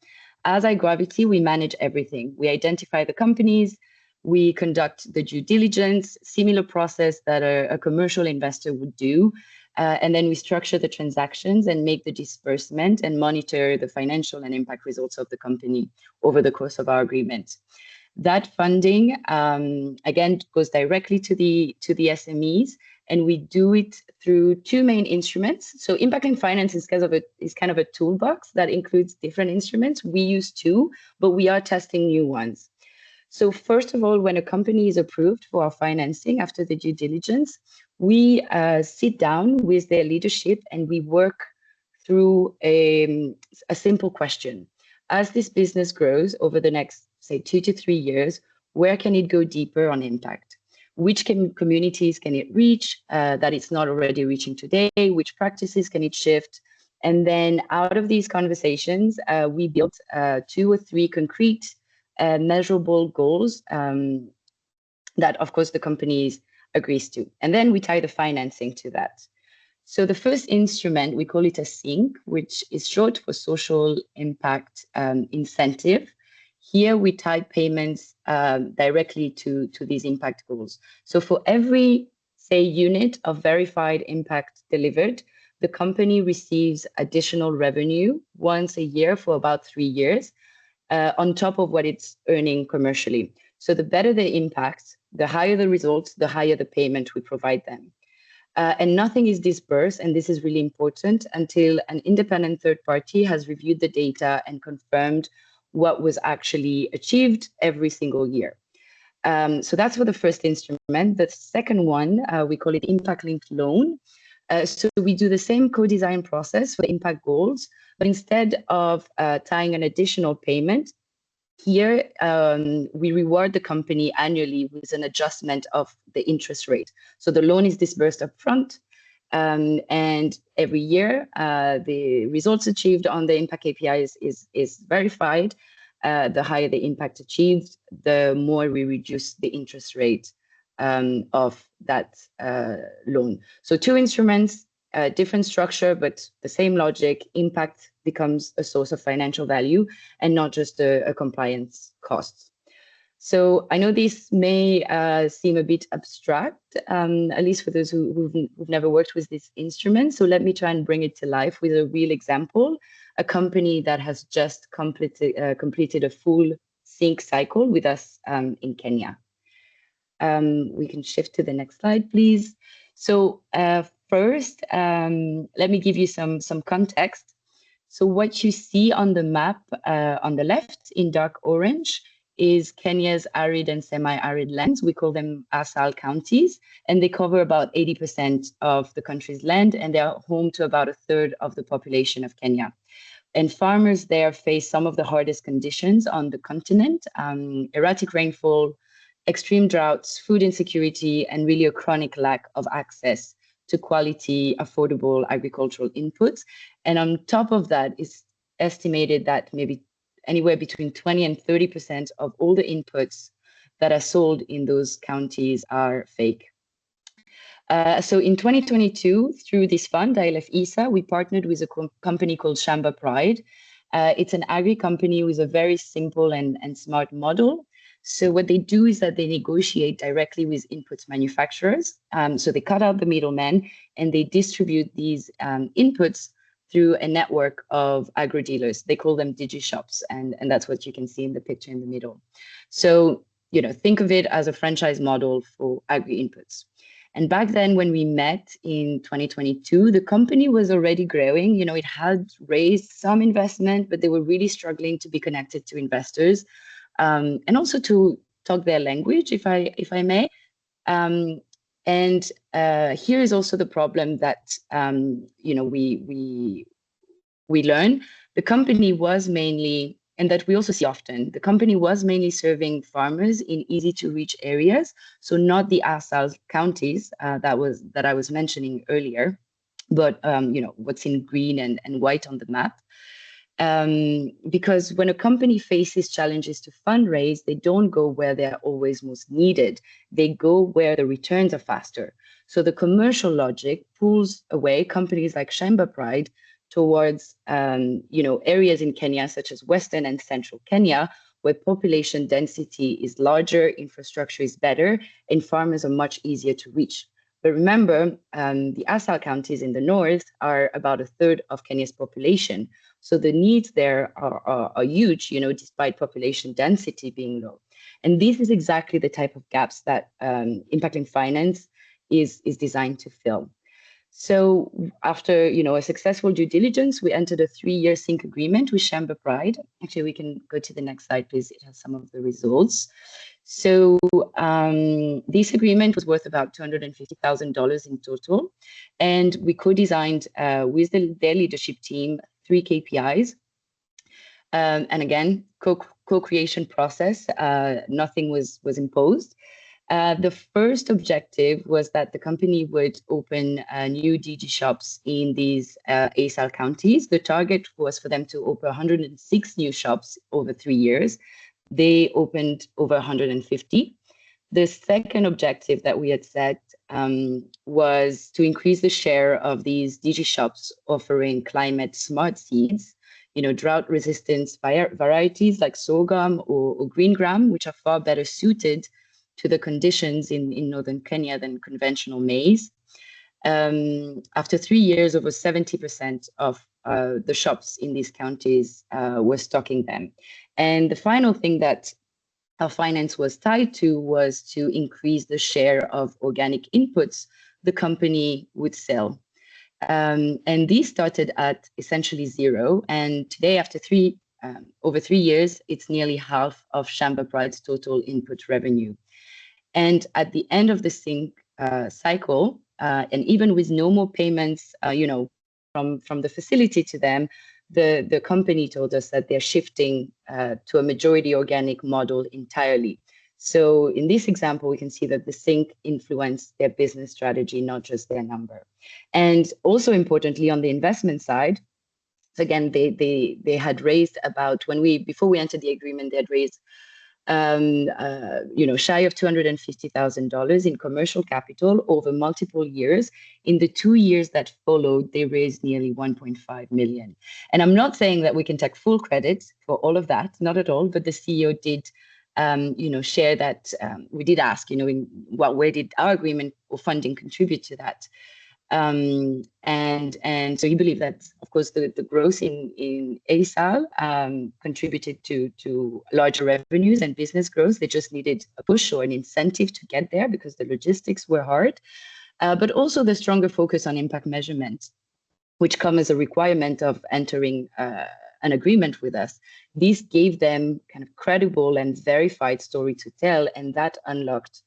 Speaker 8: As iGravity, we manage everything. We identify the companies, we conduct the due diligence, similar process that a commercial investor would do. And then we structure the transactions and make the disbursement and monitor the financial and impact results of the company over the course of our agreement. That funding, again, goes directly to the SMEs, and we do it through two main instruments. So impact-linked finance is kind of a toolbox that includes different instruments. We use two, but we are testing new ones. So first of all, when a company is approved for our financing after the due diligence, we sit down with their leadership and we work through a simple question. As this business grows over the next, say, 2 to 3 years, where can it go deeper on impact? Which communities can it reach that it's not already reaching today? Which practices can it shift? And then out of these conversations, we built 2 or 3 concrete measurable goals that, of course, the companies agrees to. And then we tie the financing to that. So the first instrument, we call it a SINC, which is short for social impact incentive. Here we tie payments directly to these impact goals. So for every, say, unit of verified impact delivered, the company receives additional revenue once a year for about 3 years, on top of what it's earning commercially. So the better the impact, the higher the results, the higher the payment we provide them. And nothing is disbursed, and this is really important, until an independent third party has reviewed the data and confirmed what was actually achieved every single year. So that's for the first instrument. The second one, we call it impact-linked loan. So we do the same co-design process for impact goals, but instead of tying an additional payment, here we reward the company annually with an adjustment of the interest rate. So the loan is disbursed upfront, and every year the results achieved on the impact KPI is verified. The higher the impact achieved, the more we reduce the interest rate of that loan. So 2 instruments, different structure, but the same logic. Impact becomes a source of financial value and not just a compliance cost. So I know this may seem a bit abstract, at least for those who've never worked with this instrument. So let me try and bring it to life with a real example. A company that has just completed a full sync cycle with us in Kenya. We can shift to the next slide, please. So first, let me give you some context. So what you see on the map on the left in dark orange is Kenya's arid and semi-arid lands. We call them ASAL counties, and they cover about 80% of the country's land, and they are home to about 1/3 of the population of Kenya. And farmers there face some of the hardest conditions on the continent, erratic rainfall, extreme droughts, food insecurity, and really a chronic lack of access to quality, affordable agricultural inputs. And on top of that, it's estimated that maybe anywhere between 20 and 30% of all the inputs that are sold in those counties are fake. So in 2022, through this fund, ILF ESA, we partnered with a company called Shamba Pride. It's an agri company with a very simple and smart model. So what they do is that they negotiate directly with inputs manufacturers. So they cut out the middleman and they distribute these inputs through a network of agro dealers. They call them digi shops, and that's what you can see in the picture in the middle. So, you know, think of it as a franchise model for agri inputs. And back then, when we met in 2022, the company was already growing. You know, it had raised some investment, but they were really struggling to be connected to investors, and also to talk their language, if I may. And here is also the problem that you know, we learn. The company was mainly, and that we also see often, the company was mainly serving farmers in easy to reach areas, so not the ASAL counties that I was mentioning earlier, but you know, what's in green and white on the map. Because when a company faces challenges to fundraise, they don't go where they're always most needed. They go where the returns are faster. So the commercial logic pulls away companies like Shamba Pride towards you know, areas in Kenya, such as Western and Central Kenya, where population density is larger, infrastructure is better, and farmers are much easier to reach. But remember, the ASAL counties in the north are about a third of Kenya's population. So the needs there are huge, you know, despite population density being low. And this is exactly the type of gaps that impacting finance is designed to fill. So after, you know, a successful due diligence, we entered a 3-year sync agreement with Shamba Pride. Actually, we can go to the next slide, please. It has some of the results. So this agreement was worth about $250,000 in total. And we co-designed with their leadership team 3 KPIs. And again, co-creation process, nothing was imposed. The first objective was that the company would open new DG shops in these ASAL counties. The target was for them to open 106 new shops over 3 years. They opened over 150. The second objective that we had set was to increase the share of these DG shops offering climate smart seeds, you know, drought resistant varieties like sorghum or green gram, which are far better suited to the conditions in northern Kenya than conventional maize. After 3 years, over 70% of the shops in these counties were stocking them. And the final thing that our finance was tied to was to increase the share of organic inputs the company would sell. And these started at essentially 0. And today, after over 3 years, it's nearly half of Shamba Pride's total input revenue. And at the end of the sync cycle, and even with no more payments, you know, from the facility to them, the company told us that they're shifting to a majority organic model entirely. So in this example, we can see that the sync influenced their business strategy, not just their number. And also importantly, on the investment side, so again, they had raised about, before we entered the agreement, they had raised you know, shy of $250,000 in commercial capital over multiple years. In the 2 years that followed, they raised nearly 1.5 million. And I'm not saying that we can take full credit for all of that, not at all, but the CEO did, you know, share that. We did ask, you know, in what way did our agreement or funding contribute to that? And so he believed that, of course, the growth in ASAL contributed to larger revenues and business growth. They just needed a push or an incentive to get there because the logistics were hard, but also the stronger focus on impact measurement, which come as a requirement of entering an agreement with us. This gave them kind of credible and verified story to tell, and that unlocked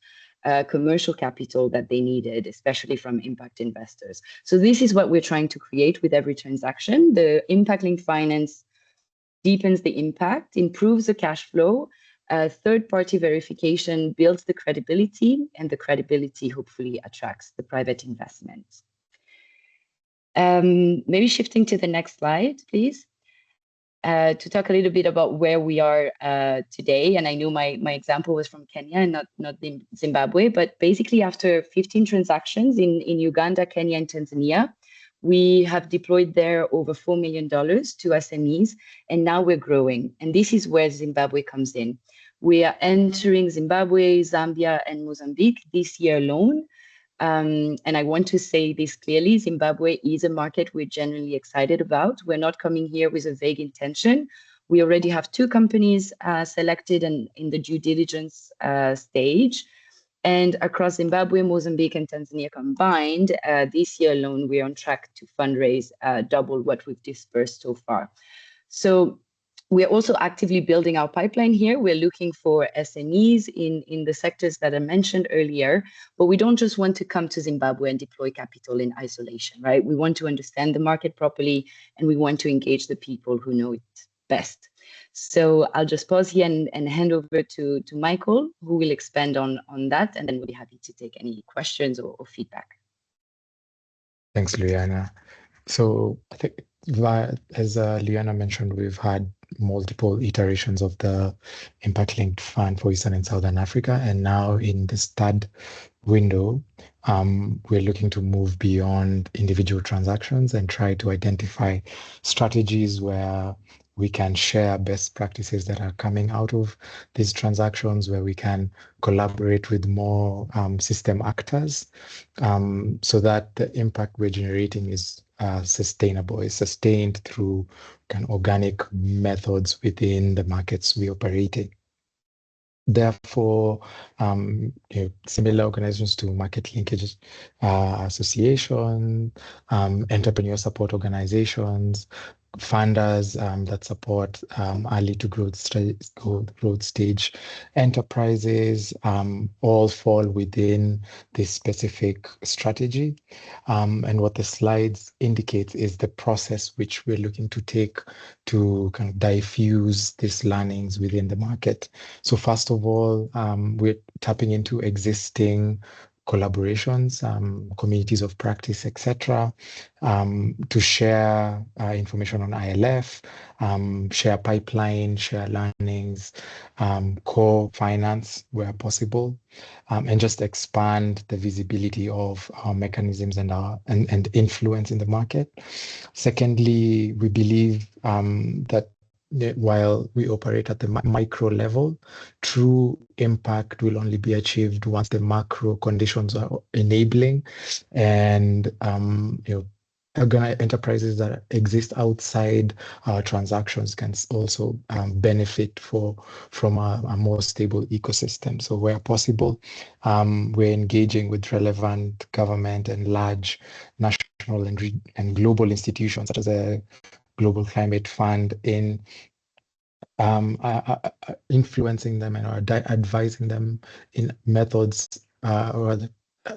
Speaker 8: commercial capital that they needed, especially from impact investors. So this is what we're trying to create with every transaction. The impact-linked finance deepens the impact, improves the cash flow, third-party verification builds the credibility, and the credibility hopefully attracts the private investment. Maybe shifting to the next slide, please. To talk a little bit about where we are today. And I know my example was from Kenya and not Zimbabwe, but basically after 15 transactions in Uganda, Kenya, and Tanzania, we have deployed there over $4 million to SMEs, and now we're growing. And this is where Zimbabwe comes in. We are entering Zimbabwe, Zambia, and Mozambique this year alone. And I want to say this clearly, Zimbabwe is a market we're genuinely excited about. We're not coming here with a vague intention. We already have 2 companies selected and in the due diligence stage. And across Zimbabwe, Mozambique, and Tanzania combined, this year alone, we're on track to fundraise double what we've dispersed so far. So we're also actively building our pipeline here. We're looking for SMEs in the sectors that I mentioned earlier, but we don't just want to come to Zimbabwe and deploy capital in isolation, right? We want to understand the market properly, and we want to engage the people who know it best. So I'll just pause here and hand over to Michael, who will expand on that, and then we'll be happy to take any questions or feedback.
Speaker 1: Thanks, Liana. So I think, as Liana mentioned, we've had multiple iterations of the impact-linked fund for Eastern and Southern Africa, and now in this third window, we're looking to move beyond individual transactions and try to identify strategies where we can share best practices that are coming out of these transactions, where we can collaborate with more system actors, so that the impact we're generating is sustainable, is sustained through kind of organic methods within the markets we operate in. Therefore, similar organizations to Market Linkage Association, entrepreneur support organizations, funders that support early to growth stage enterprises, all fall within this specific strategy. And what the slides indicate is the process which we're looking to take to kind of diffuse these learnings within the market. So first of all, we're tapping into existing collaborations, communities of practice, etc., to share information on ILF, share pipeline, share learnings, co-finance where possible, and just expand the visibility of our mechanisms and influence in the market. Secondly, we believe that while we operate at the micro level, true impact will only be achieved once the macro conditions are enabling, and enterprises that exist outside our transactions can also benefit from a more stable ecosystem. So where possible, we're engaging with relevant government and large national and global institutions, such as a Global Climate Fund, in influencing them and advising them in methods, or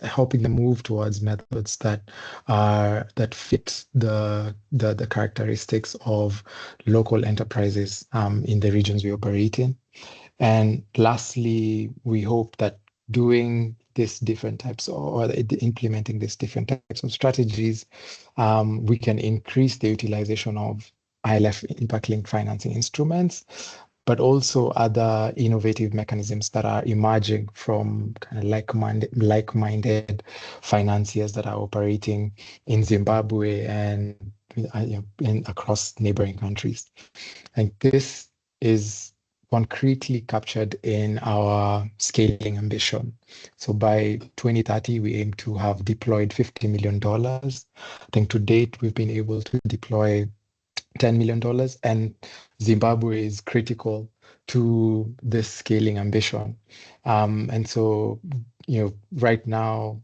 Speaker 1: helping them move towards methods that fit the characteristics of local enterprises in the regions we operate in. And lastly, we hope that doing these different types, or implementing these different types of strategies, we can increase the utilization of ILF impact-linked financing instruments, but also other innovative mechanisms that are emerging from kind of like-minded financiers that are operating in Zimbabwe and across neighboring countries. And this is concretely captured in our scaling ambition. So by 2030, we aim to have deployed $50 million. I think to date, we've been able to deploy $10 million, and Zimbabwe is critical to this scaling ambition. And so, right now,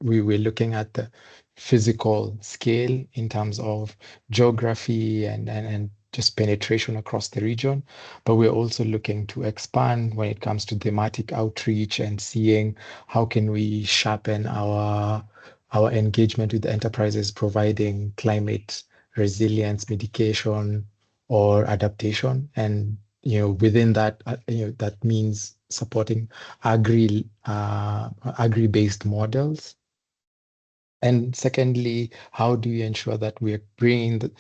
Speaker 1: we're looking at the physical scale in terms of geography and just penetration across the region, but we're also looking to expand when it comes to thematic outreach and seeing how can we sharpen our engagement with the enterprises providing climate resilience, mitigation, or adaptation. And within that, that means supporting agri-based models. And secondly, how do you ensure that we are bringing the,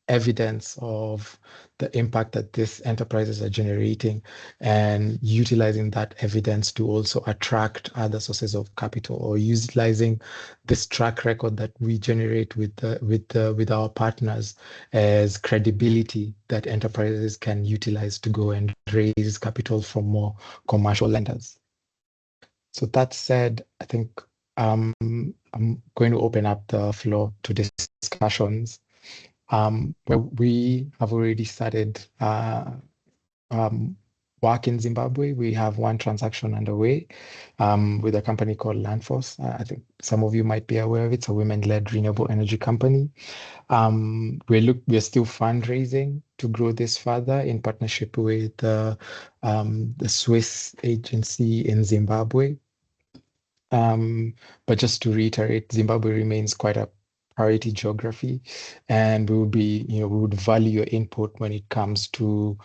Speaker 1: evidence of the impact that these enterprises are generating, and utilizing that evidence to also attract other sources of capital, or utilizing this track record that we generate with our partners as credibility that enterprises can utilize to go and raise capital from more commercial lenders. So that said, I think I'm going to open up the floor to discussions. Where we have already started work in Zimbabwe. We have one transaction underway with a company called Landforce. I think some of you might be aware of it. It's a women-led renewable energy company. We're still fundraising to grow this further in partnership with the Swiss agency in Zimbabwe. But just to reiterate, Zimbabwe remains quite a priority geography, and we would value your input when it comes to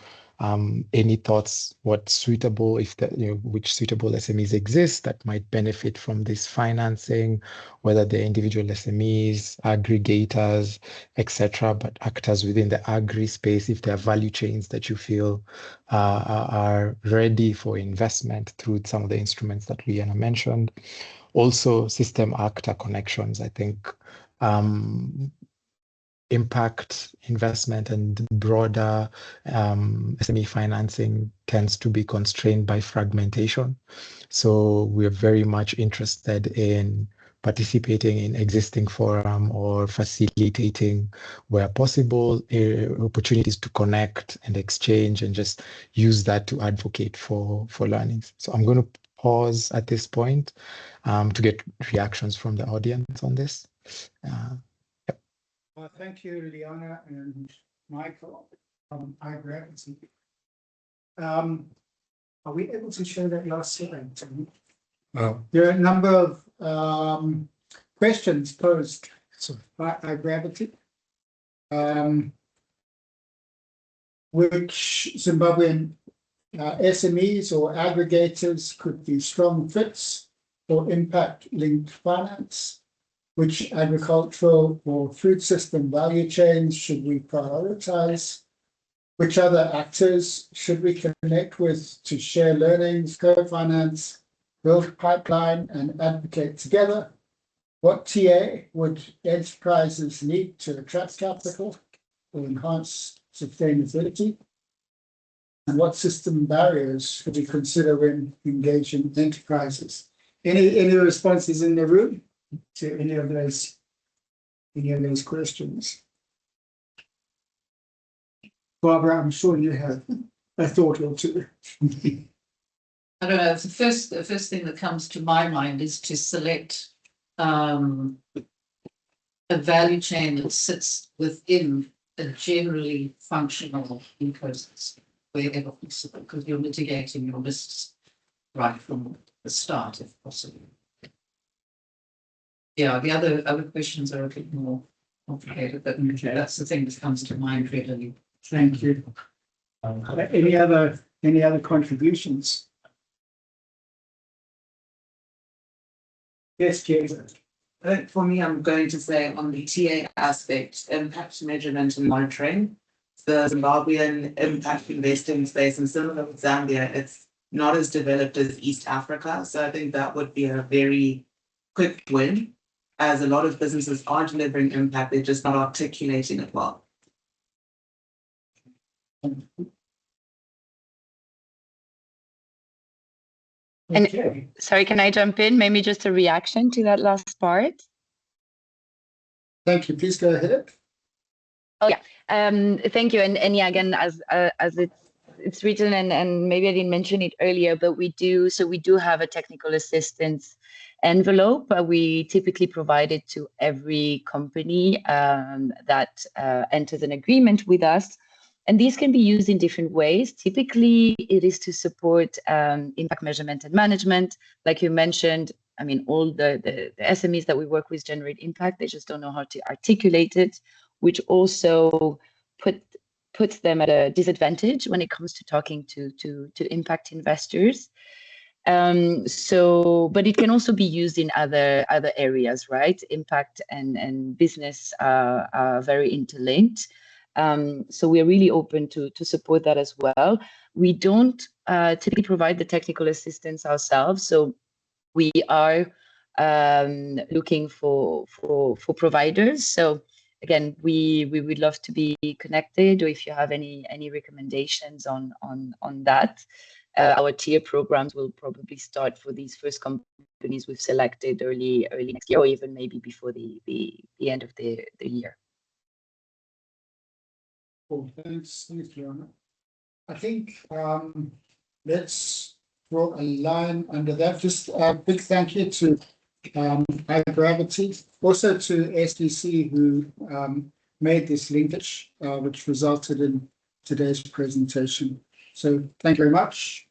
Speaker 1: any thoughts, which suitable SMEs exist that might benefit from this financing, whether they're individual SMEs, aggregators, etc., but actors within the agri space, if there are value chains that you feel are ready for investment through some of the instruments that Liana mentioned. Also, system actor connections, I think, impact investment and broader SME financing tends to be constrained by fragmentation. So we're very much interested in participating in existing forum or facilitating where possible opportunities to connect and exchange and just use that to advocate for learnings. So I'm going to pause at this point to get reactions from the audience on this.
Speaker 2: Well, thank you, Liana and Michael from iGravity. Are we able to show that last slide? There are a number of questions posed by iGravity, which Zimbabwean SMEs or aggregators could be strong fits for impact-linked finance. Which agricultural or food system value chains should we prioritize? Which other actors should we connect with to share learnings, co-finance, build pipeline, and advocate together? What TA would enterprises need to attract capital or enhance sustainability? And what system barriers should we consider when engaging enterprises? Any responses in the room to any of those questions? Barbara, I'm sure you have a thought or two.
Speaker 4: I don't know. The first thing that comes to my mind is to select a value chain that sits within a generally functional ecosystem wherever possible, because you're mitigating your risks right from the start, if possible. Yeah, the other questions are a bit more complicated, but that's the thing that comes to mind readily.
Speaker 2: Thank you. Any other contributions? Yes, Jason.
Speaker 3: For me, I'm going to say on the TA aspect, impact measurement and monitoring, the Zimbabwean impact investing space, and similar with Zambia, it's not as developed as East Africa. So I think that would be a very quick win, as a lot of businesses are delivering impact, they're just not articulating it well.
Speaker 8: And sorry, can I jump in? Maybe just a reaction to that last part.
Speaker 2: Thank you. Please go ahead.
Speaker 8: Oh yeah, thank you. And yeah, again, as it's written, and maybe I didn't mention it earlier, but we do have a technical assistance envelope. We typically provide it to every company that enters an agreement with us. And these can be used in different ways. Typically, it is to support impact measurement and management. Like you mentioned, I mean, all the SMEs that we work with generate impact. They just don't know how to articulate it, which also puts them at a disadvantage when it comes to talking to impact investors. But it can also be used in other areas, right? Impact and business are very interlinked. So we're really open to support that as well. We don't typically provide the technical assistance ourselves, so we are looking for providers. So again, we would love to be connected, or if you have any recommendations on that. Our tier programs will probably start for these first companies we've selected early next year, or even maybe before the end of the year.
Speaker 2: Cool. Thanks, Fiona. I think let's draw a line under that. Just a big thank you to iGravity, also to SDC who made this linkage, which resulted in today's presentation. So thank you very much.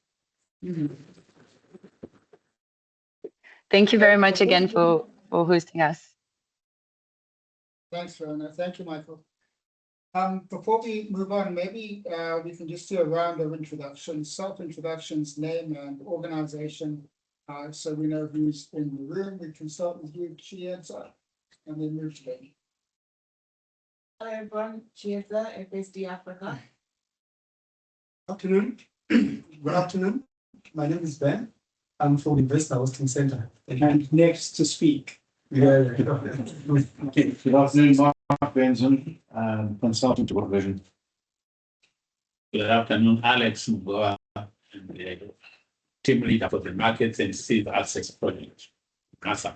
Speaker 8: Thank you very much again for hosting us.
Speaker 2: Thanks, Fiona. Thank you, Michael. Before we move on, maybe we can just do a round of introductions, self-introductions, name and organization, so we know who's in the room. We can start with you, Chiesa, and then move to Benny.
Speaker 3: Hello everyone, Chiesa, FSD Africa.
Speaker 10: Afternoon. Good afternoon. My name is Ben. I'm from Investor Hosting Center.
Speaker 2: And next to speak.
Speaker 10: Yeah.
Speaker 11: Okay. Good afternoon, Mark Benson, consultant to World Vision.
Speaker 7: Good afternoon, Alex Mgoa, team leader for the Markets and Seed Assets Project. NASA.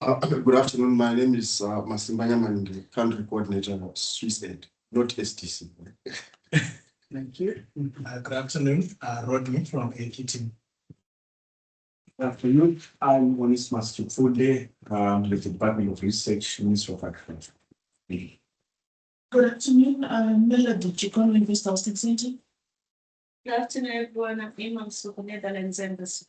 Speaker 12: Good afternoon. My name is Masimbanya Maningi, country coordinator of SwissAid, not STC.
Speaker 2: Thank you.
Speaker 10: Good afternoon, Rodney from AK team.
Speaker 11: Good afternoon. I'm Onismas Chufude, with the Department of Research, Ministry of Agriculture.
Speaker 13: Good afternoon. I'm Melody Chikono, Investor Hosting Center.
Speaker 14: Good afternoon, everyone. I'm Iman Suko, Netherlands Embassy.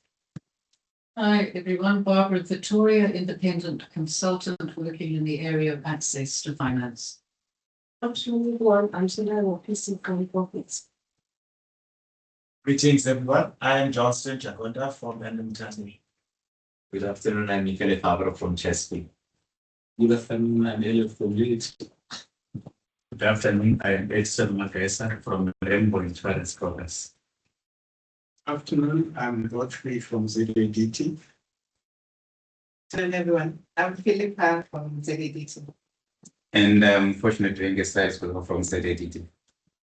Speaker 4: Hi, everyone. Barbara Victoria, independent consultant working in the area of access to finance.
Speaker 14: Good afternoon, everyone. I'm Sunil PC Profits.
Speaker 15: Greetings, everyone. I am Johnston Chakonda from Tanzania.
Speaker 16: Good afternoon. I'm Michele Fabro from Chesapeake.
Speaker 17: Good afternoon. I'm Elliot from Unity.
Speaker 6: Good afternoon. I am Edson Magesa from Rainbow Insurance Brokers.
Speaker 10: Afternoon. I'm Godfrey from ZADT.
Speaker 3: Hello everyone. I'm Philippa from ZADT.
Speaker 16: And fortunately, Ingesta from ZADT.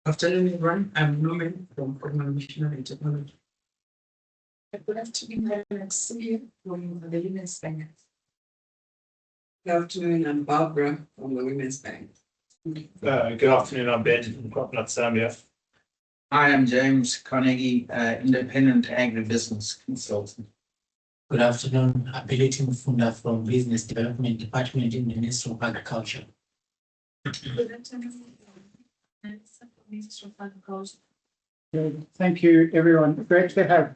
Speaker 18: Afternoon, everyone. I'm Norman from Common Missionary and Technology.
Speaker 14: Good afternoon, I'm Alexia from the Women's Bank.
Speaker 18: Good afternoon, I'm Barbara from the Women's Bank.
Speaker 19: Good afternoon, I'm Ben from Cropnut Zambia.
Speaker 5: I am James Carnegie, independent agribusiness consultant.
Speaker 20: Good afternoon, I'm Bileti Mufunda from Business Development Department in the Ministry of Agriculture.
Speaker 14: Good afternoon. Minister of Agriculture.
Speaker 2: Good. Thank you, everyone. Great to have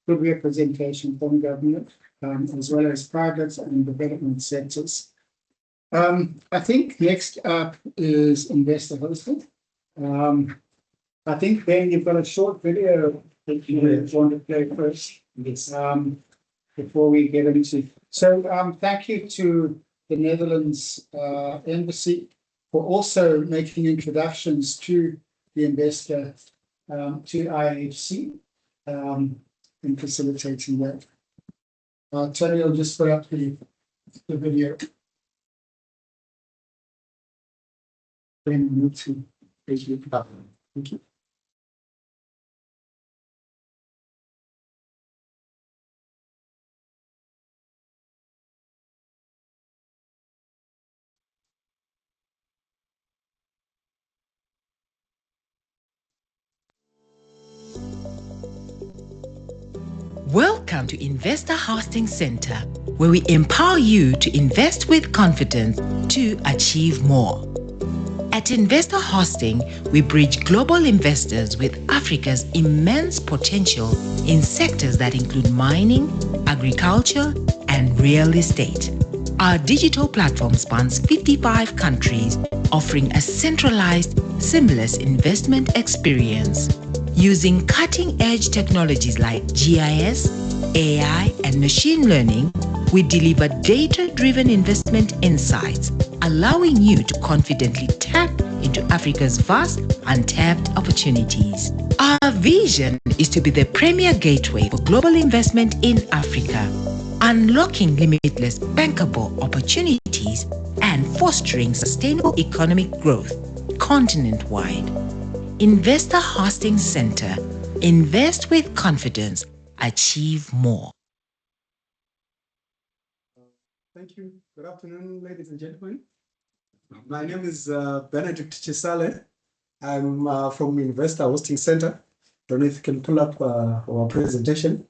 Speaker 2: good representation from government as well as private and development sectors. I think next up is investor hosting. I think, Ben, you've got a short video that you want to play first.
Speaker 20: Yes.
Speaker 2: Before we get into. So thank you to the Netherlands Embassy for also making introductions to the investor, to IHC, in facilitating that. Tony, I'll just put up the video. Then we move to Facebook. Thank you.
Speaker 21: Welcome to Investor Hosting Center, where we empower you to invest with confidence to achieve more. At Investor Hosting, we bridge global investors with Africa's immense potential in sectors that include mining, agriculture, and real estate. Our digital platform spans 55 countries, offering a centralized, seamless investment experience. Using cutting-edge technologies like GIS, AI, and machine learning, we deliver data-driven investment insights, allowing you to confidently tap into Africa's vast, untapped opportunities. Our vision is to be the premier gateway for global investment in Africa, unlocking limitless bankable opportunities and fostering sustainable economic growth continent-wide. Investor Hosting Center, Invest with confidence. Achieve more.
Speaker 10: Thank you. Good afternoon, ladies and gentlemen. My name is Benedict Chisale. I'm from Investor Hosting Center. Don't know if you can pull up our presentation.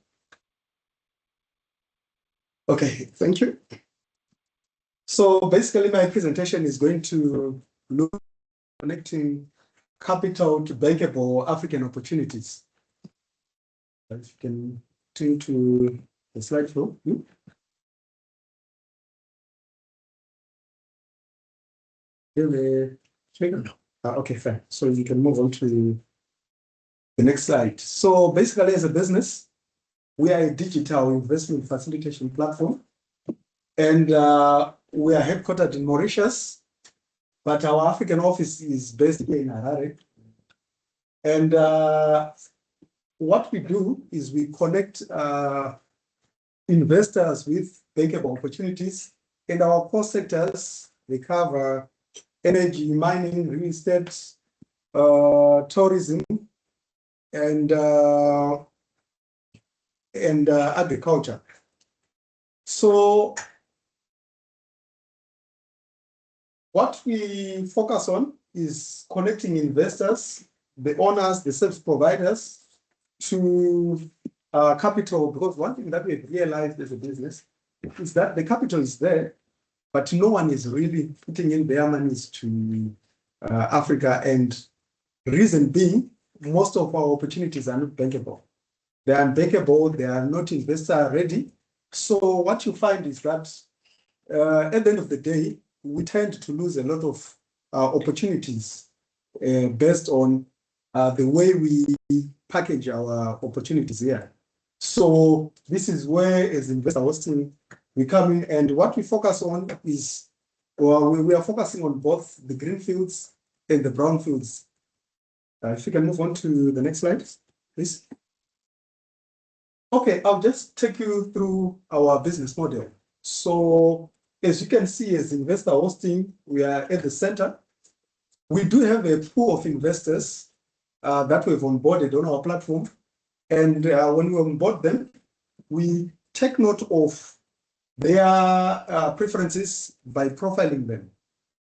Speaker 10: Okay, thank you. So basically, my presentation is going to look at connecting capital to bankable African opportunities. If you can turn to the slide flow. Okay, fine. So you can move on to the next slide. So basically, as a business, we are a digital investment facilitation platform, and we are headquartered in Mauritius, but our African office is based here in Harare. And what we do is we connect investors with bankable opportunities. In our core sectors, we cover energy, mining, real estate, tourism, and agriculture. So what we focus on is connecting investors, the owners, the service providers to capital, because one thing that we've realized as a business is that the capital is there, but no one is really putting in their monies to Africa. And reason being, most of our opportunities are not bankable. They are unbankable, they are not investor ready. So what you find is that at the end of the day, we tend to lose a lot of opportunities based on the way we package our opportunities here. So this is where, as investor hosting, we come in, and what we focus on is, we are focusing on both the green fields and the brown fields. If you can move on to the next slide, please. Okay, I'll just take you through our business model. So as you can see, as investor hosting, we are at the center. We do have a pool of investors that we've onboarded on our platform. And when we onboard them, we take note of their preferences by profiling them.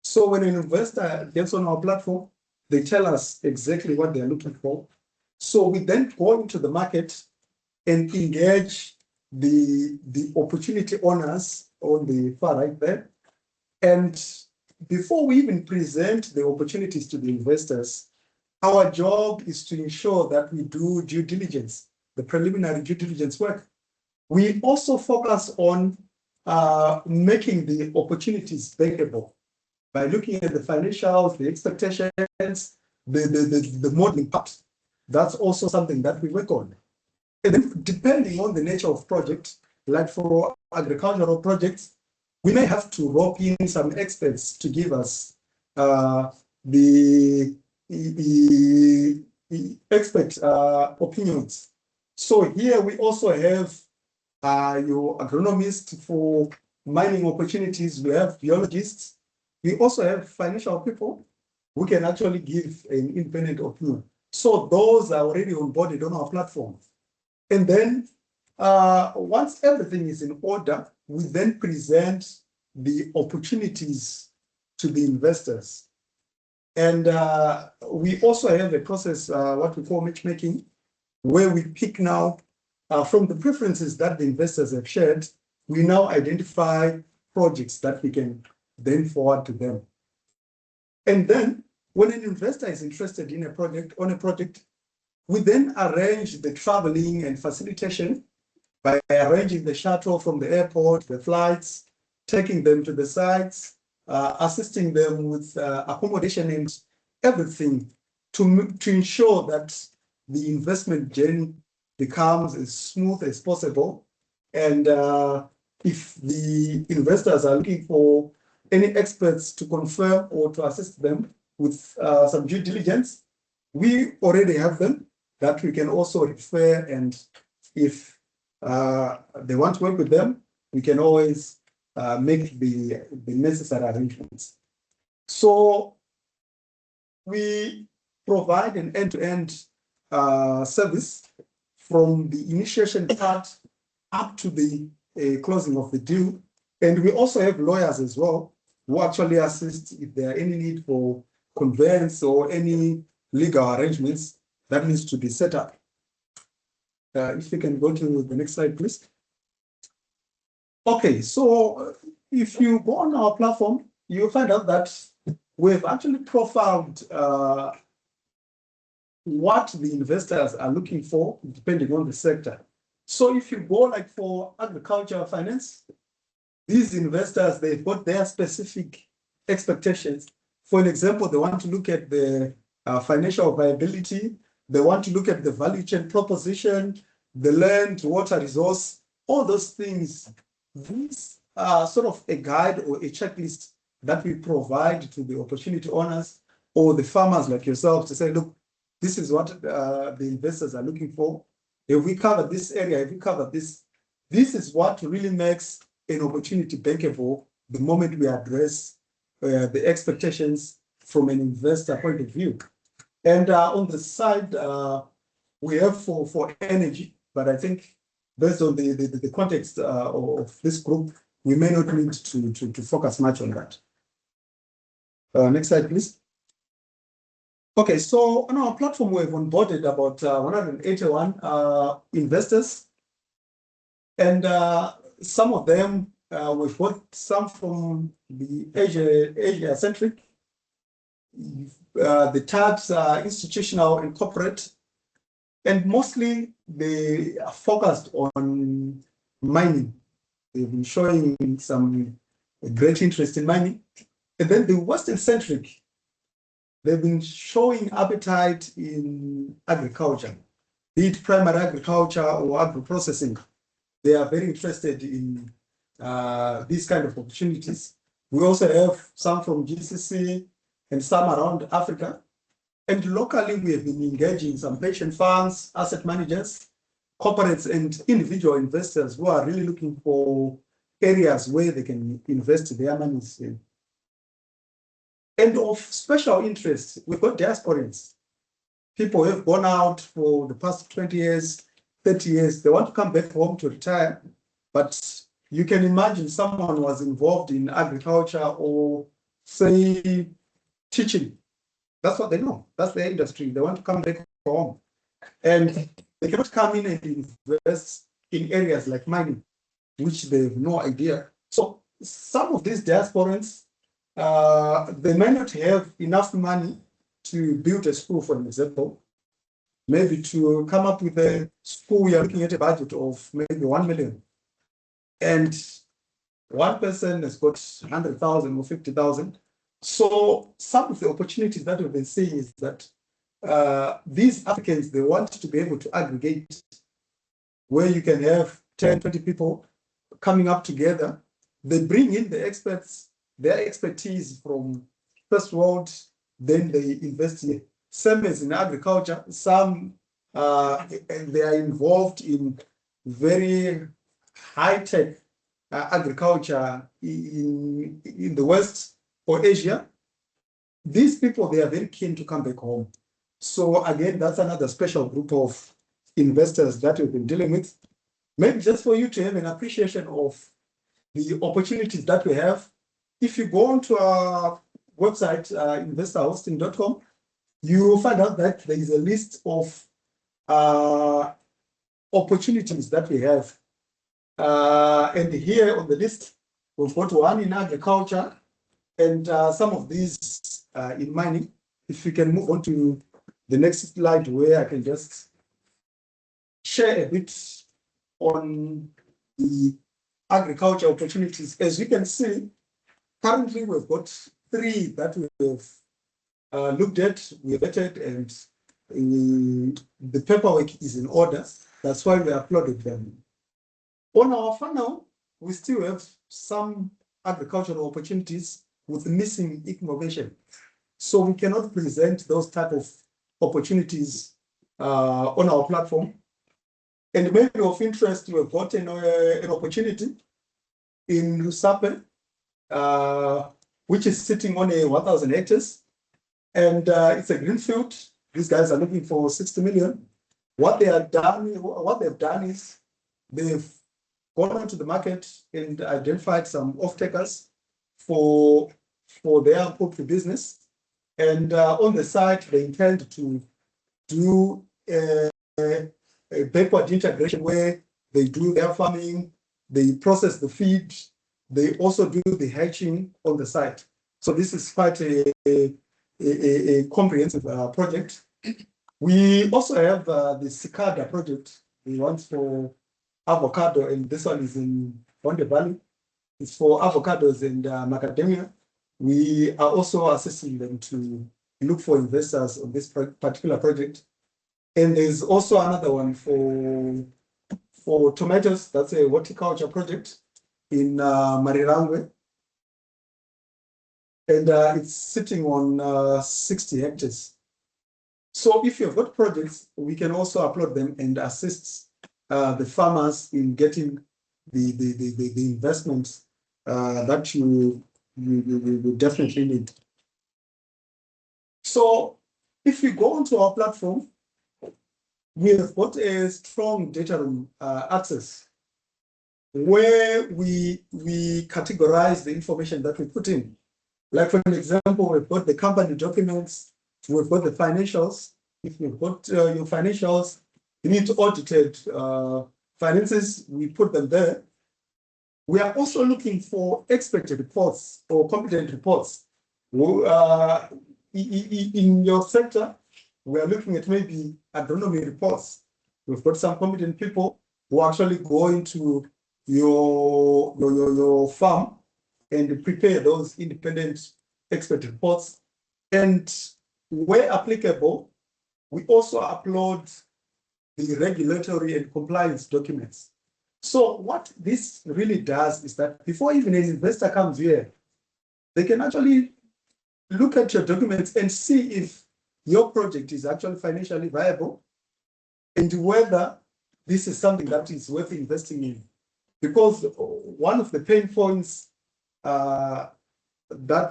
Speaker 10: So when an investor gets on our platform, they tell us exactly what they're looking for. So we then go into the market and engage the opportunity owners on the far right there. And before we even present the opportunities to the investors, our job is to ensure that we do due diligence, the preliminary due diligence work. We also focus on making the opportunities bankable by looking at the financials, the expectations, the modeling part. That's also something that we work on. And then depending on the nature of project, like for agricultural projects, we may have to rope in some experts to give us the expert opinions. So here we also have your agronomist for mining opportunities. We have geologists. We also have financial people who can actually give an independent opinion. So those are already onboarded on our platform. And then once everything is in order, we then present the opportunities to the investors. And we also have a process, what we call matchmaking, where we pick now from the preferences that the investors have shared, we now identify projects that we can then forward to them. And then when an investor is interested in a project, we then arrange the traveling and facilitation by arranging the shuttle from the airport, the flights, taking them to the sites, assisting them with accommodation and everything to ensure that the investment journey becomes as smooth as possible. And if the investors are looking for any experts to confirm or to assist them with some due diligence, we already have them that we can also refer. And if they want to work with them, we can always make the necessary arrangements. So we provide an end-to-end service from the initiation part up to the closing of the deal. And we also have lawyers as well who actually assist if there are any need for conveyance or any legal arrangements that needs to be set up. If you can go to the next slide, please. Okay, so if you go on our platform, you'll find out that we've actually profiled what the investors are looking for depending on the sector. So if you go like for agriculture finance, these investors, they've got their specific expectations. For an example, they want to look at the financial viability, they want to look at the value chain proposition, the land, water resource, all those things. These are sort of a guide or a checklist that we provide to the opportunity owners or the farmers like yourselves to say, look, this is what the investors are looking for. If we cover this area, if we cover this, this is what really makes an opportunity bankable the moment we address the expectations from an investor point of view. And on the side, we have for energy, but I think based on the context of this group, we may not need to focus much on that. Next slide, please. Okay, so on our platform, we've onboarded about 181 investors. And some of them, we've got some from the Asia-centric. The types are institutional and corporate. And mostly they are focused on mining. They've been showing some great interest in mining. And then the Western-centric, they've been showing appetite in agriculture, be it primary agriculture or agro-processing. They are very interested in these kind of opportunities. We also have some from GCC and some around Africa. And locally, we have been engaging some pension funds, asset managers, corporates, and individual investors who are really looking for areas where they can invest their money in. And of special interest, we've got diasporans. People who have gone out for the past 20 years, 30 years, they want to come back home to retire. But you can imagine someone was involved in agriculture or, say, teaching. That's what they know. That's their industry. They want to come back home. And they cannot come in and invest in areas like mining, which they have no idea. So some of these diasporans, they may not have enough money to build a school, for example. Maybe to come up with a school, we are looking at a budget of maybe 1 million. And one person has got 100,000 or 50,000. So some of the opportunities that we've been seeing is that these Africans, they want to be able to aggregate where you can have 10, 20 people coming up together. They bring in the experts, their expertise from first world, then they invest here. Same as in agriculture, some and they are involved in very high-tech agriculture in the West or Asia. These people, they are very keen to come back home. So again, that's another special group of investors that we've been dealing with. Maybe just for you to have an appreciation of the opportunities that we have. If you go onto our website, investorhosting.com, you will find out that there is a list of opportunities that we have. And here on the list, we've got one in agriculture and some of these in mining. If we can move on to the next slide where I can just share a bit on the agriculture opportunities. As you can see, currently we've got 3 that we've looked at, we vetted, and the paperwork is in order. That's why we uploaded them. On our funnel, we still have some agricultural opportunities with missing innovation. So we cannot present those type of opportunities on our platform. And maybe of interest, we've got an opportunity in Lusape, which is sitting on 1,000 hectares. And it's a greenfield. these guys are looking for 60 million. What they've done is they've gone onto the market and identified some off-takers for their poultry business. And on the side, they intend to do a backward integration where they do their farming, they process the feed, they also do the hatching on the side. So this is quite a comprehensive project. We also have the Cicada project, the one for avocado, and this one is in Bonde Valley. It's for avocados and macadamia. We are also assisting them to look for investors on this particular project. And there's also another one for tomatoes. That's a horticulture project in Marirangwe. And it's sitting on 60 hectares. So if you've got projects, we can also upload them and assist the farmers in getting the investments that you definitely need. So if we go onto our platform, we have got a strong data room access where we categorize the information that we put in. Like for an example, we've got the company documents, we've got the financials. If you've got your financials, you need audited finances, we put them there. We are also looking for expert reports or competent reports. In your sector, we are looking at maybe agronomy reports. We've got some competent people who actually go into your farm and prepare those independent expert reports. And where applicable, we also upload the regulatory and compliance documents. So what this really does is that before even an investor comes here, they can actually look at your documents and see if your project is actually financially viable and whether this is something that is worth investing in. Because one of the pain points that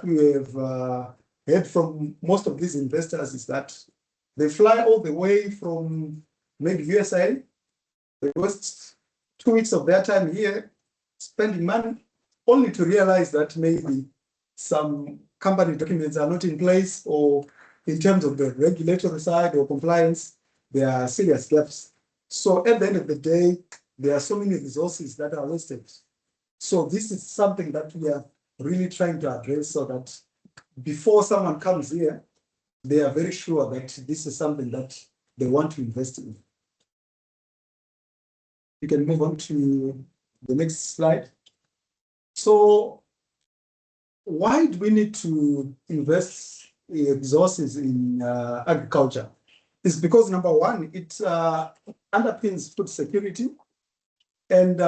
Speaker 10: we have heard from most of these investors is that they fly all the way from maybe USA, they waste 2 weeks of their time here, spending money, only to realize that maybe some company documents are not in place, or in terms of the regulatory side or compliance, there are serious gaps. So at the end of the day, there are so many resources that are wasted. So this is something that we are really trying to address, so that before someone comes here, they are very sure that this is something that they want to invest in. You can move on to the next slide. So why do we need to invest resources in agriculture? It's because, number one, it underpins food security, and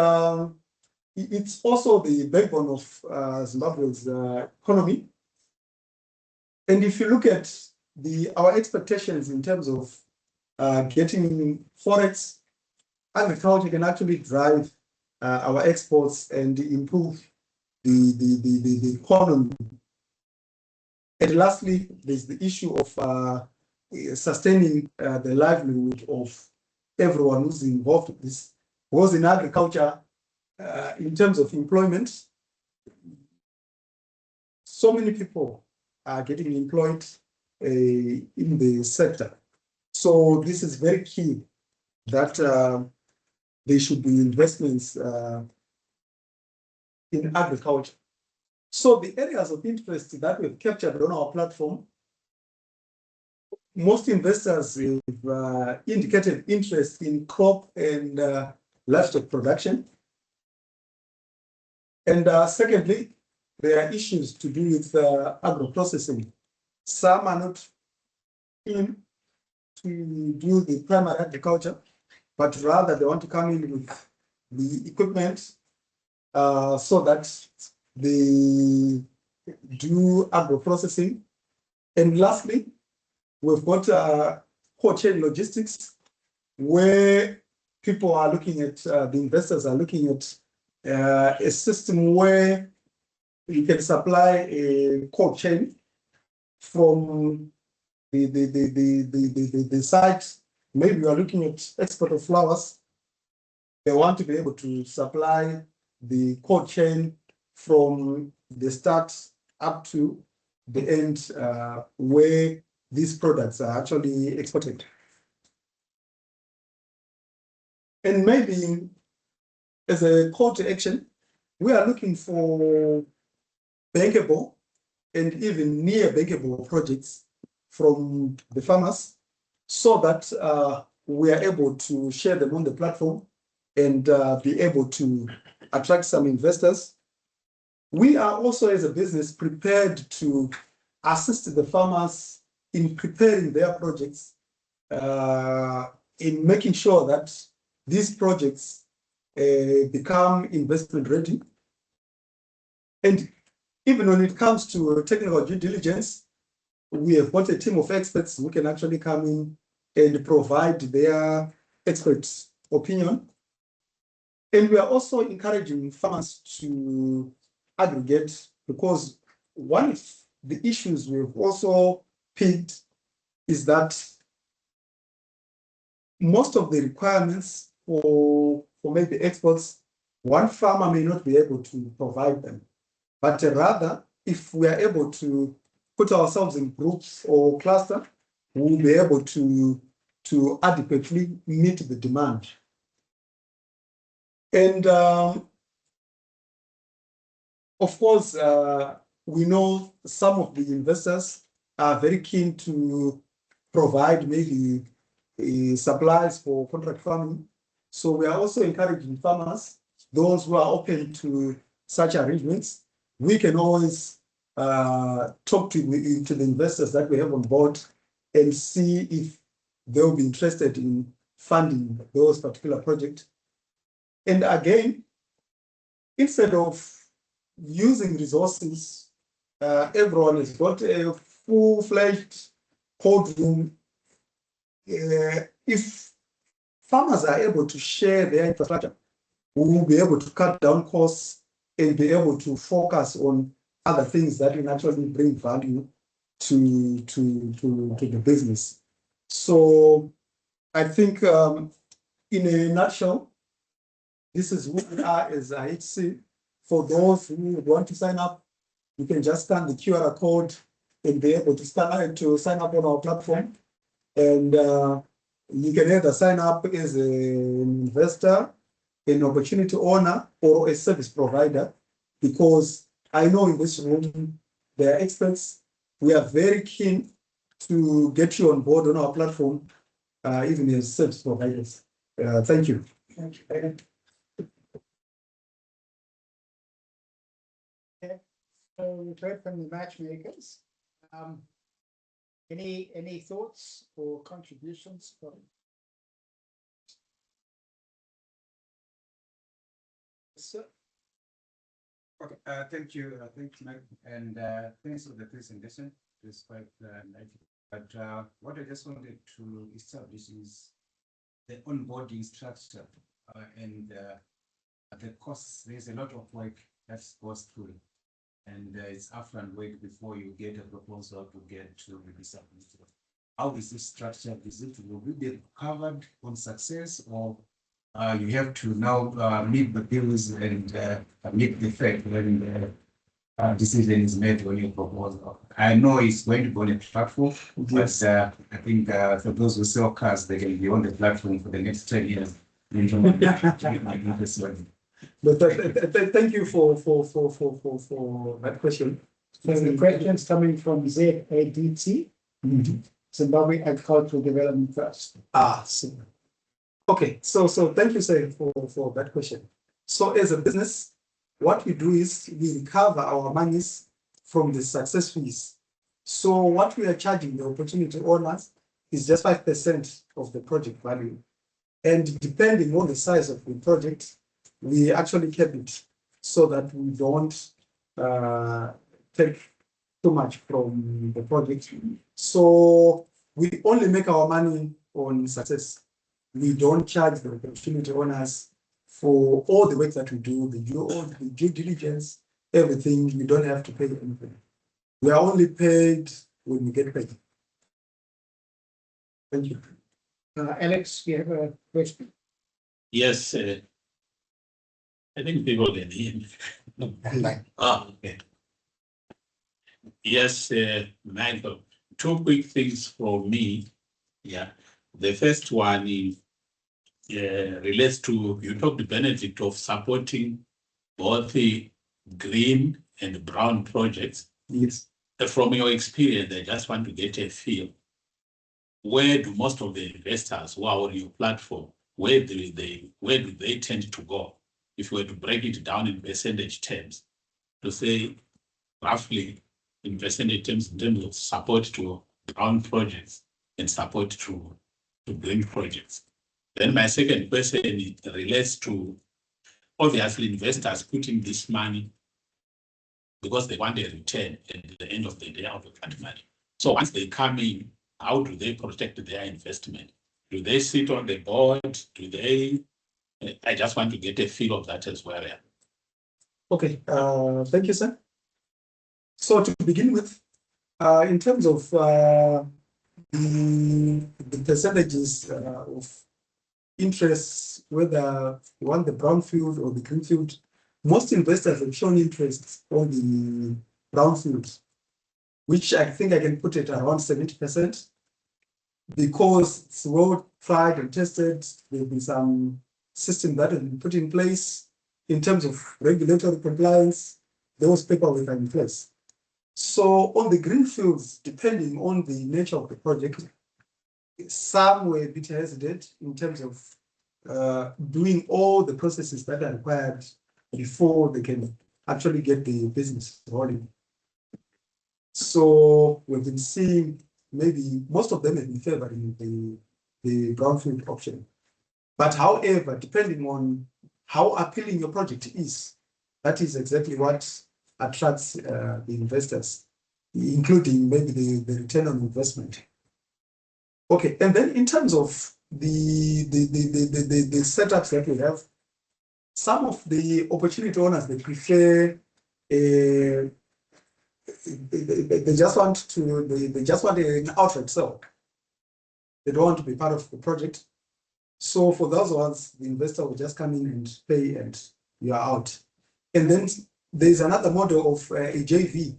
Speaker 10: it's also the backbone of Zimbabwe's economy. And if you look at our expectations in terms of getting forex, agriculture can actually drive our exports and improve the economy. And lastly, there's the issue of sustaining the livelihood of everyone who's involved with this. Because in agriculture, in terms of employment, so many people are getting employed in the sector. So this is very key that there should be investments in agriculture. So the areas of interest that we've captured on our platform, most investors have indicated interest in crop and livestock production. And secondly, there are issues to do with agro-processing. Some are not in to do the primary agriculture, but rather they want to come in with the equipment so that they do agro-processing. And lastly, we've got cold chain logistics, where people are looking at, the investors are looking at a system where you can supply a cold chain from the site, maybe you are looking at export of flowers. They want to be able to supply the cold chain from the start up to the end where these products are actually exported. And maybe as a call to action, we are looking for bankable and even near bankable projects from the farmers so that we are able to share them on the platform and be able to attract some investors. We are also as a business prepared to assist the farmers in preparing their projects, in making sure that these projects become investment ready. And even when it comes to technical due diligence, we have got a team of experts who can actually come in and provide their expert opinion. And we are also encouraging farmers to aggregate, because one of the issues we've also picked is that most of the requirements for maybe exports, one farmer may not be able to provide them. But rather, if we are able to put ourselves in groups or cluster, we'll be able to adequately meet the demand. And of course, we know some of the investors are very keen to provide maybe supplies for contract farming. So we are also encouraging farmers, those who are open to such arrangements. We can always talk to the investors that we have on board and see if they'll be interested in funding those particular projects. And again, instead of using resources, everyone has got a full-fledged code room. If farmers are able to share their infrastructure, we will be able to cut down costs and be able to focus on other things that will actually bring value to the business. So I think in a nutshell, this is who we are as IHC. For those who want to sign up, you can just scan the QR code and be able to sign up on our platform. And you can either sign up as an investor, an opportunity owner, or a service provider, because I know in this room, there are experts. We are very keen to get you on board on our platform, even as service providers. Thank you. Thank you.
Speaker 2: Okay, so we've heard from the matchmakers. Any thoughts or contributions from? Sir?
Speaker 9: Okay, thank you, Mike, and thanks for the presentation. It was quite nice. But what I just wanted to establish is the onboarding structure and the costs. There's a lot of work that goes through, and it's upfront work before you get a proposal to get to the submission. How is this structured? Is it will be covered on success, or you have to now meet the bills and meet the fact when the decision is made on your proposal? I know it's going to be on a platform, but I think for those who sell cars, they can be on the platform for the next 10 years.
Speaker 10: But thank you for that question.
Speaker 2: So the question is coming from ZADT, Zimbabwe Agricultural Development Trust.
Speaker 10: Okay, so thank you, sir, for that question. So as a business, what we do is we recover our monies from the success fees. So what we are charging the opportunity owners is just 5% of the project value. And depending on the size of the project, we actually cap it so that we don't take too much from the project. So we only make our money on success. We don't charge the opportunity owners for all the work that we do, the due diligence, everything. We don't have to pay anything. We are only paid when we get paid. Thank you.
Speaker 2: Alex, you have a question?
Speaker 7: Yes, I think people can hear me. Okay. Yes, Michael, two quick things for me. Yeah. The first one is relates to, you talked the benefit of supporting both the green and brown projects.
Speaker 10: Yes.
Speaker 7: From your experience, I just want to get a feel. Where do most of the investors who are on your platform, where do they tend to go? If you were to break it down in percentage terms, to say roughly in percentage terms in terms of support to brown projects and support to green projects. Then my second question relates to obviously investors putting this money because they want a return at the end of the day out of that money. So once they come in, how do they protect their investment? Do they sit on the board? Do they? I just want to get a feel of that as well. Yeah.
Speaker 10: Okay, thank you, sir. So to begin with, in terms of the percentages of interest, whether you want the brownfield or the greenfield, most investors have shown interest on the brownfield, which I think I can put it around 70%, because it's well tried and tested. There have been some system that have been put in place in terms of regulatory compliance. Those paperwork are in place. So on the greenfields, depending on the nature of the project, some were a bit hesitant in terms of doing all the processes that are required before they can actually get the business rolling. So we've been seeing maybe most of them have been favoring the brownfield option. But however, depending on how appealing your project is, that is exactly what attracts the investors, including maybe the return on investment. Okay, and then in terms of the setups that we have, some of the opportunity owners, they prefer they just want an outright sell. They don't want to be part of the project. So for those ones, the investor will just come in and pay and you are out. And then there's another model of a JV,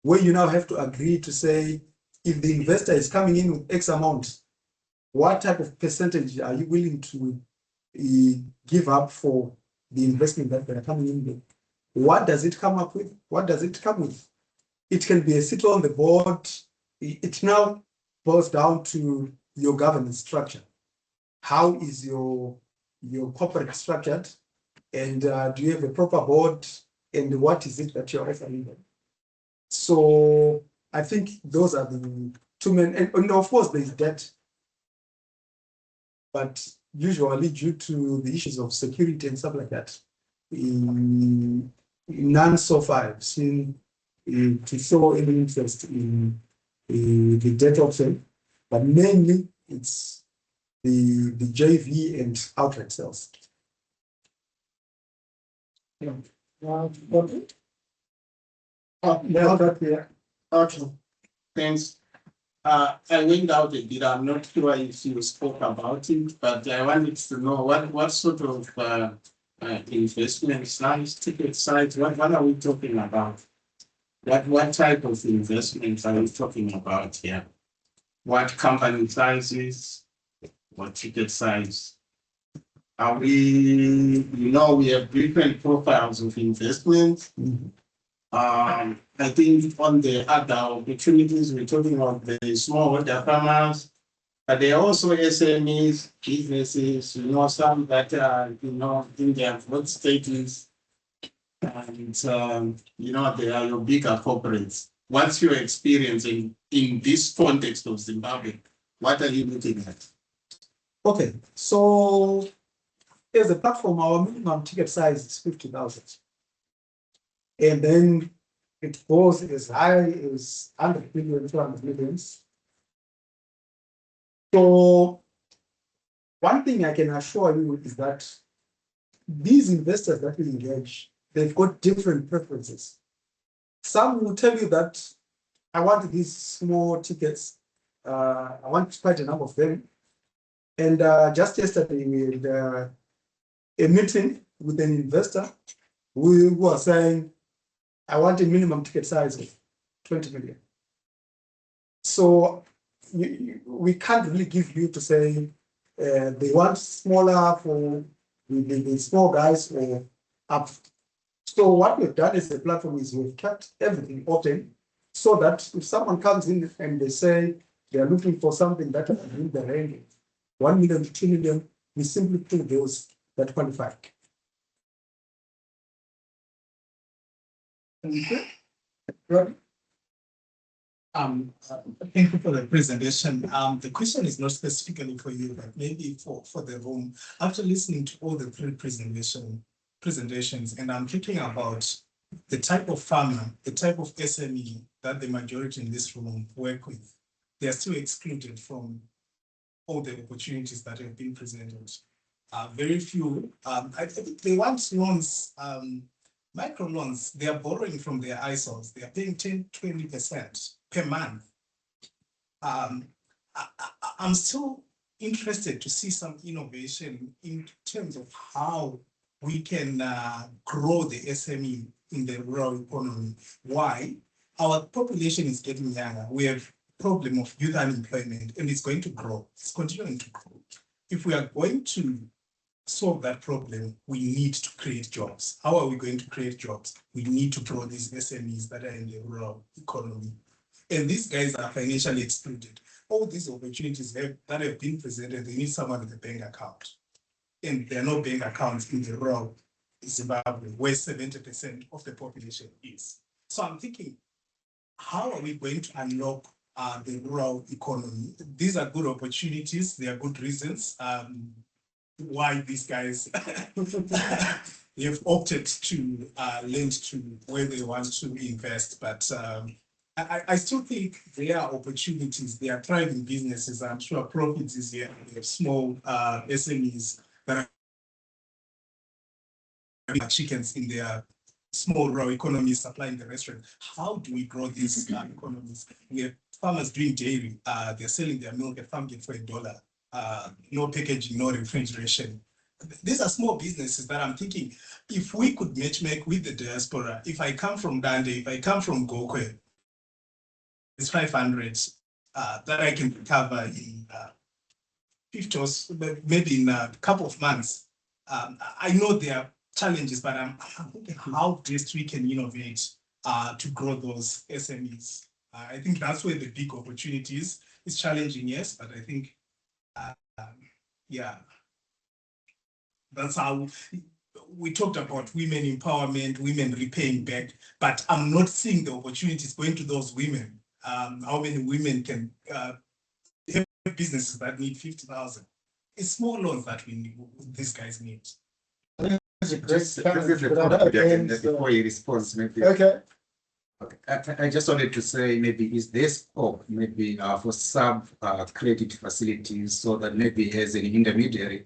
Speaker 10: where you now have to agree to say, if the investor is coming in with X amount, what type of percentage are you willing to give up for the investment that they're coming in with? What does it come up with? What does it come with? It can be a sit on the board. It now boils down to your governance structure. How is your corporate structured? And do you have a proper board? And what is it that you're offering them? So I think those are the two main, and of course there's debt. But usually due to the issues of security and stuff like that, none so far I've seen to show any interest in the debt option, but mainly it's the JV and outright sales.
Speaker 2: Yeah.
Speaker 1: Okay, thanks. I went out a bit. I'm not sure if you spoke about it, but I wanted to know what sort of investment size, ticket size, what are we talking about? What type of investments are we talking about here? What company sizes? What ticket size? Are we, we have different profiles of investments. I think on the other opportunities, we're talking about the smallholder farmers, but there are also SMEs, businesses, some that are, in their growth stages, and, they are your bigger corporates. What's your experience in this context of Zimbabwe? What are you looking at?
Speaker 10: Okay, so as a platform, our minimum ticket size is 50,000. And then it goes as high as 100 million, 200 millions. So one thing I can assure you is that these investors that we engage, they've got different preferences. Some will tell you that I want these small tickets I want quite a number of them. And just yesterday, we had a meeting with an investor who was saying, I want a minimum ticket size of 20 million. So we can't really give you to say they want smaller for the small guys or up. So what we've done as a platform is we've kept everything open so that if someone comes in and they say they are looking for something that is in the range of 1 million to 2 million, we simply put those that qualify.
Speaker 8: Thank you for the presentation. The question is not specifically for you, but maybe for the room. After listening to all the three presentations, and I'm thinking about the type of farmer, the type of SME that the majority in this room work with, they are still excluded from all the opportunities that have been presented. Very few, I think they want loans, micro loans, they are borrowing from their ISOs, they are paying 10-20% per month. I'm still interested to see some innovation in terms of how we can grow the SME in the rural economy. Why? Our population is getting younger. We have a problem of youth unemployment, and it's going to grow. It's continuing to grow. If we are going to solve that problem, we need to create jobs. How are we going to create jobs? We need to grow these SMEs that are in the rural economy. And these guys are financially excluded. All these opportunities that have been presented, they need someone with a bank account. And there are no bank accounts in the rural Zimbabwe, where 70% of the population is. So I'm thinking, how are we going to unlock the rural economy? These are good opportunities. There are good reasons why these guys have opted to lend to where they want to invest. But I still think there are opportunities. There are thriving businesses. I'm sure Profits is here. We have small SMEs that are chickens in their small rural economies supplying the restaurant. How do we grow these economies? We have farmers doing dairy. They're selling their milk at farm gate for $1. No packaging, no refrigeration. These are small businesses that I'm thinking, if we could matchmake with the diaspora, if I come from Dande, if I come from Gokwe, it's 500 that I can recover in 50 or maybe in a couple of months. I know there are challenges, but I'm thinking how best we can innovate to grow those SMEs. I think that's where the big opportunity is. It's challenging, yes, but I think, yeah, that's how we talked about women empowerment, women repaying back, but I'm not seeing the opportunities going to those women. How many women can have businesses that need 50,000? It's small loans that these guys need.
Speaker 11: Before he responds, maybe.
Speaker 10: Okay.
Speaker 11: I just wanted to say, maybe is there scope maybe for some credit facilities so that maybe as an intermediary,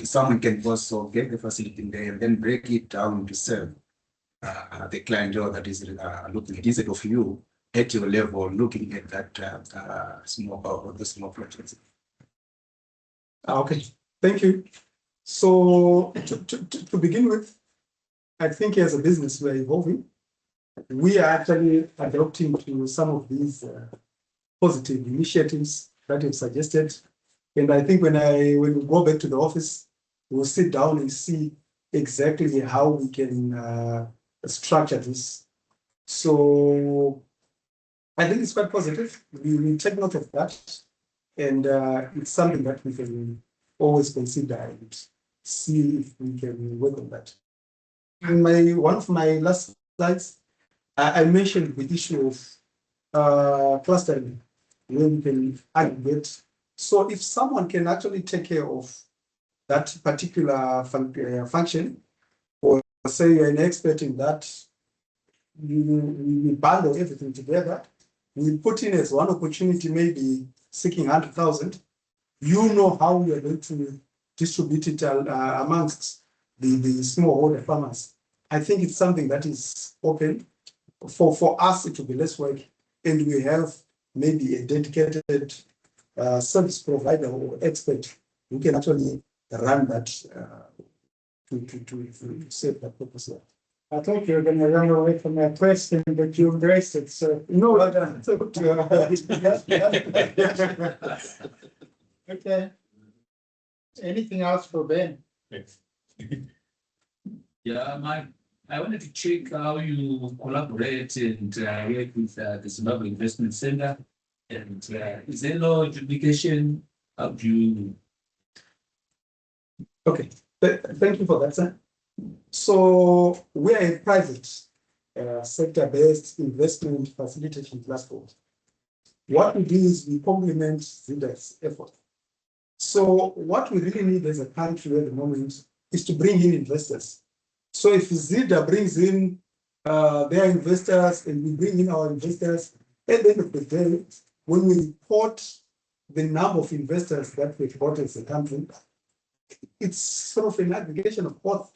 Speaker 11: someone can also get the facility there and then break it down to serve the clientele that is looking at, instead of you at your level looking at that small projects.
Speaker 10: Okay, thank you. So to begin with, I think as a business we're evolving. We are actually adopting to some of these positive initiatives that you've suggested. And I think when we go back to the office, we'll sit down and see exactly how we can structure this. So I think it's quite positive. We take note of that. And it's something that we can always consider and see if we can work on that. In one of my last slides, I mentioned the issue of clustering, where we can aggregate. So if someone can actually take care of that particular function, or say you're an expert in that, we bundle everything together, we put in as one opportunity, maybe seeking 100,000, you know how we are going to distribute it amongst the smallholder farmers. I think it's something that is open. For us, it will be less work, and we have maybe a dedicated service provider or expert who can actually run that to serve that purpose.
Speaker 2: I thought you were going to run away from that question, but you embraced it. So
Speaker 10: no, it's
Speaker 2: okay. Anything else for Ben?
Speaker 17: Yeah, Mike, I wanted to check how you collaborate and work with the Zimbabwe Investment Center. And is there no duplication? How do you?
Speaker 10: Okay, thank you for that, sir. So we are a private sector-based investment facilitation platform. What we do is we complement ZIDA's effort. So what we really need as a country at the moment is to bring in investors. So if ZIDA brings in their investors and we bring in our investors, at the end of the day, when we report the number of investors that we've got as a country, it's sort of an aggregation of both.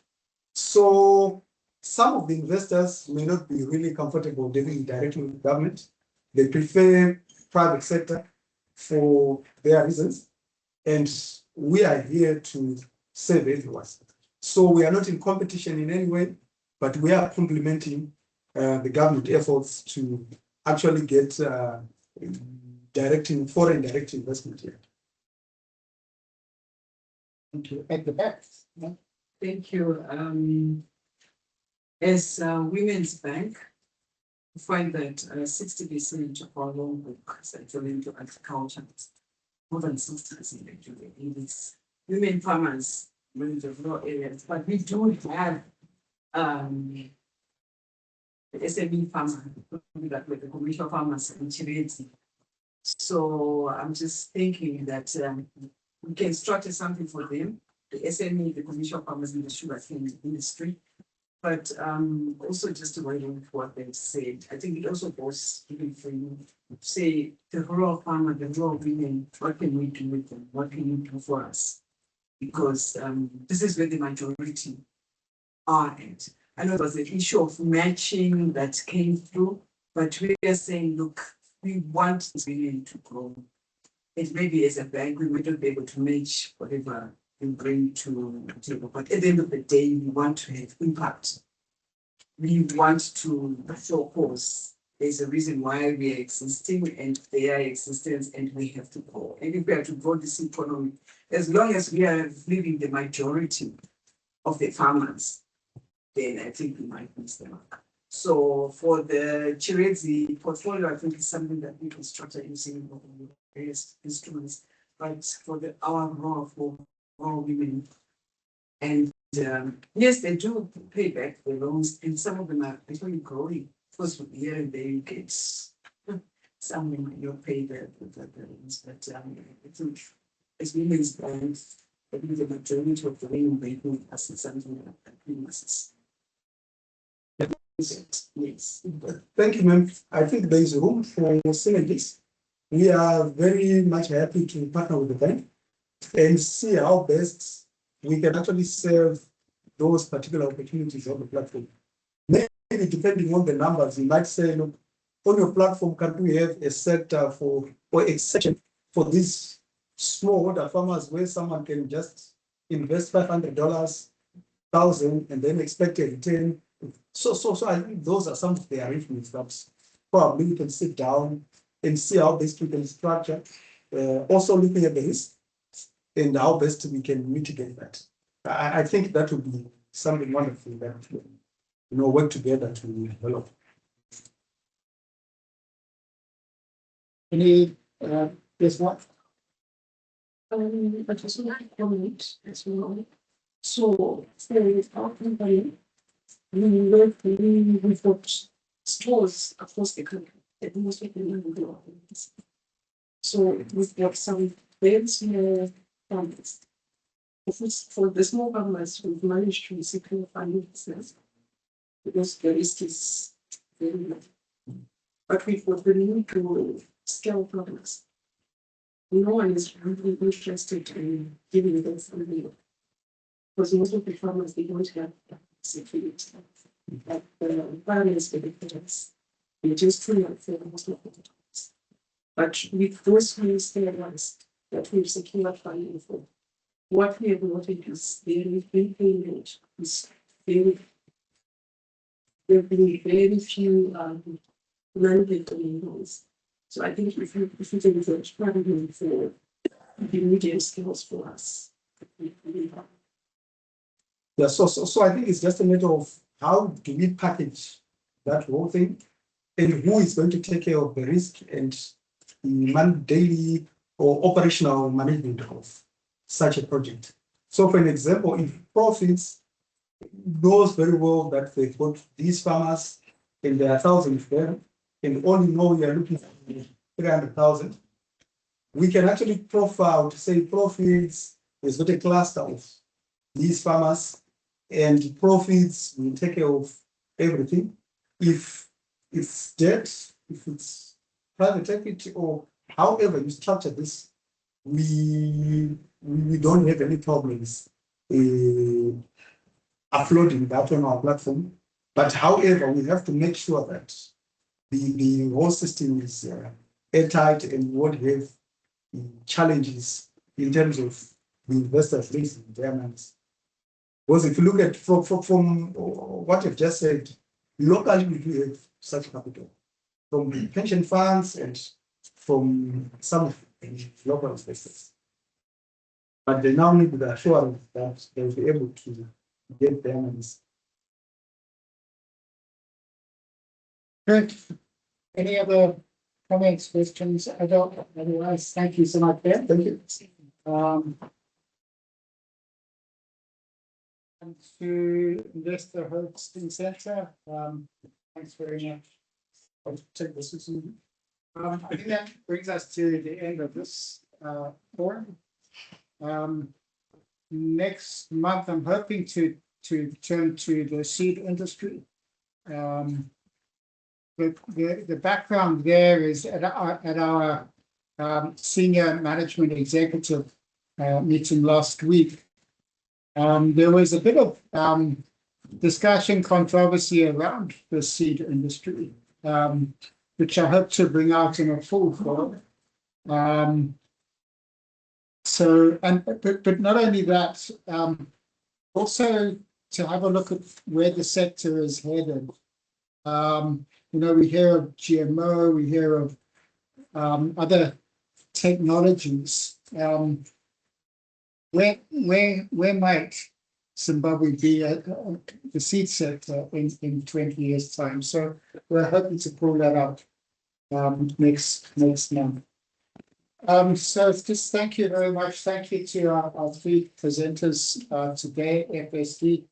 Speaker 10: So some of the investors may not be really comfortable dealing directly with government. They prefer private sector for their reasons. And we are here to serve everyone. So we are not in competition in any way, but we are complementing the government efforts to actually get foreign direct investment here.
Speaker 2: Thank you. At the back.
Speaker 18: Thank you. As a women's bank, we find that 60% of our loan book is actually into agriculture. More than 60% actually. It is women farmers in the rural areas, but we do have the SME farmer, like the commercial farmers in Chirezi. So I'm just thinking that we can structure something for them, the SME, the commercial farmers in the sugarcane industry. But also just to weigh in what they've said, I think it also goes even for you, say the rural farmer, the rural women, what can we do with them? What can you do for us? Because this is where the majority are at. I know there was an issue of matching that came through, but we are saying, look, we want this women to grow. And maybe as a bank, we might not be able to match whatever we bring to the table. But at the end of the day, we want to have impact. We want to show cause. There's a reason why we are existing and they are existence and we have to grow. And if we have to grow this economy, as long as we are leaving the majority of the farmers, then I think we might miss the mark. So for the Chirezi portfolio, I think it's something that we can structure using various instruments. But for our women, and yes, they do pay back the loans, and some of them are actually growing. Because from here and there you get some women you pay the loans, but I think as women's banks, I think the majority of the women banking assets something like businesses. Yes.
Speaker 10: Thank you, ma'am. I think there is room for synergies. We are very much happy to partner with the bank and see how best we can actually serve those particular opportunities on the platform. Maybe depending on the numbers, you might say, look, on your platform, can we have a sector for or a section for these smallholder farmers where someone can just invest $500, $1,000, and then expect a return. So I think those are some of the arrangements that probably we can sit down and see how best we can structure, also looking at the risk and how best we can mitigate that. I think that would be something wonderful that work together to develop.
Speaker 2: Any this one?
Speaker 13: I just want to comment as well. So for our company, we've got stores across the country that most of them will go. So we've got some very small farmers. For the small farmers, we've managed to secure finances because the risk is very low. But we've got the need to scale farmers. No one is really interested in giving them funding because most of the farmers, they don't have security. Like the environment is very close. They just feel like for most of the times. But with those funds, the ones that we've secured funding for, what we have noted is very repayment is very, there have been very few non-repayment loans. So I think if you can get funding for the medium skills for us.
Speaker 10: Yeah, so I think it's just a matter of how do we package that whole thing and who is going to take care of the risk and the daily or operational management of such a project. So for an example, if Profits knows very well that they've got these farmers and there are thousands of them, and only know we are looking for 300,000, we can actually profile to say Profits has got a cluster of these farmers and Profits will take care of everything. If it's debt, if it's private equity or however you structure this, we don't have any problems uploading that on our platform. But however, we have to make sure that the whole system is airtight and won't have challenges in terms of the investors raising their money. Because if you look at from what you've just said, locally we do have such capital from the pension funds and from some of the local investors. But they now need the assurance that they'll be able to get their money.
Speaker 2: Good. Any other comments, questions? Otherwise, thank you so much, Ben. Thank you. And to Investor Hosting Center, thanks very much. I'll take this as I think that brings us to the end of this forum. Next month, I'm hoping to turn to the seed industry. The background there is at our senior management executive meeting last week. There was a bit of discussion, controversy around the seed industry, which I hope to bring out in a full forum. But not only that, also to have a look at where the sector is headed. We hear of GMO, we hear of other technologies. Where might Zimbabwe be at the seed sector in 20 years' time? So we're hoping to pull that out next month. So just thank you very much. Thank you to our three presenters today, FSD,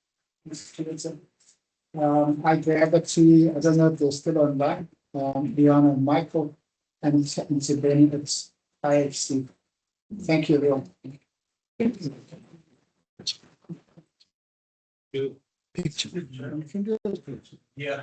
Speaker 2: iGravity, I don't know if they're still online, Liana and Michael, and to Ben, it's IHC. Thank you, everyone.
Speaker 15: Picture.
Speaker 2: You can do those pictures.
Speaker 15: Yeah.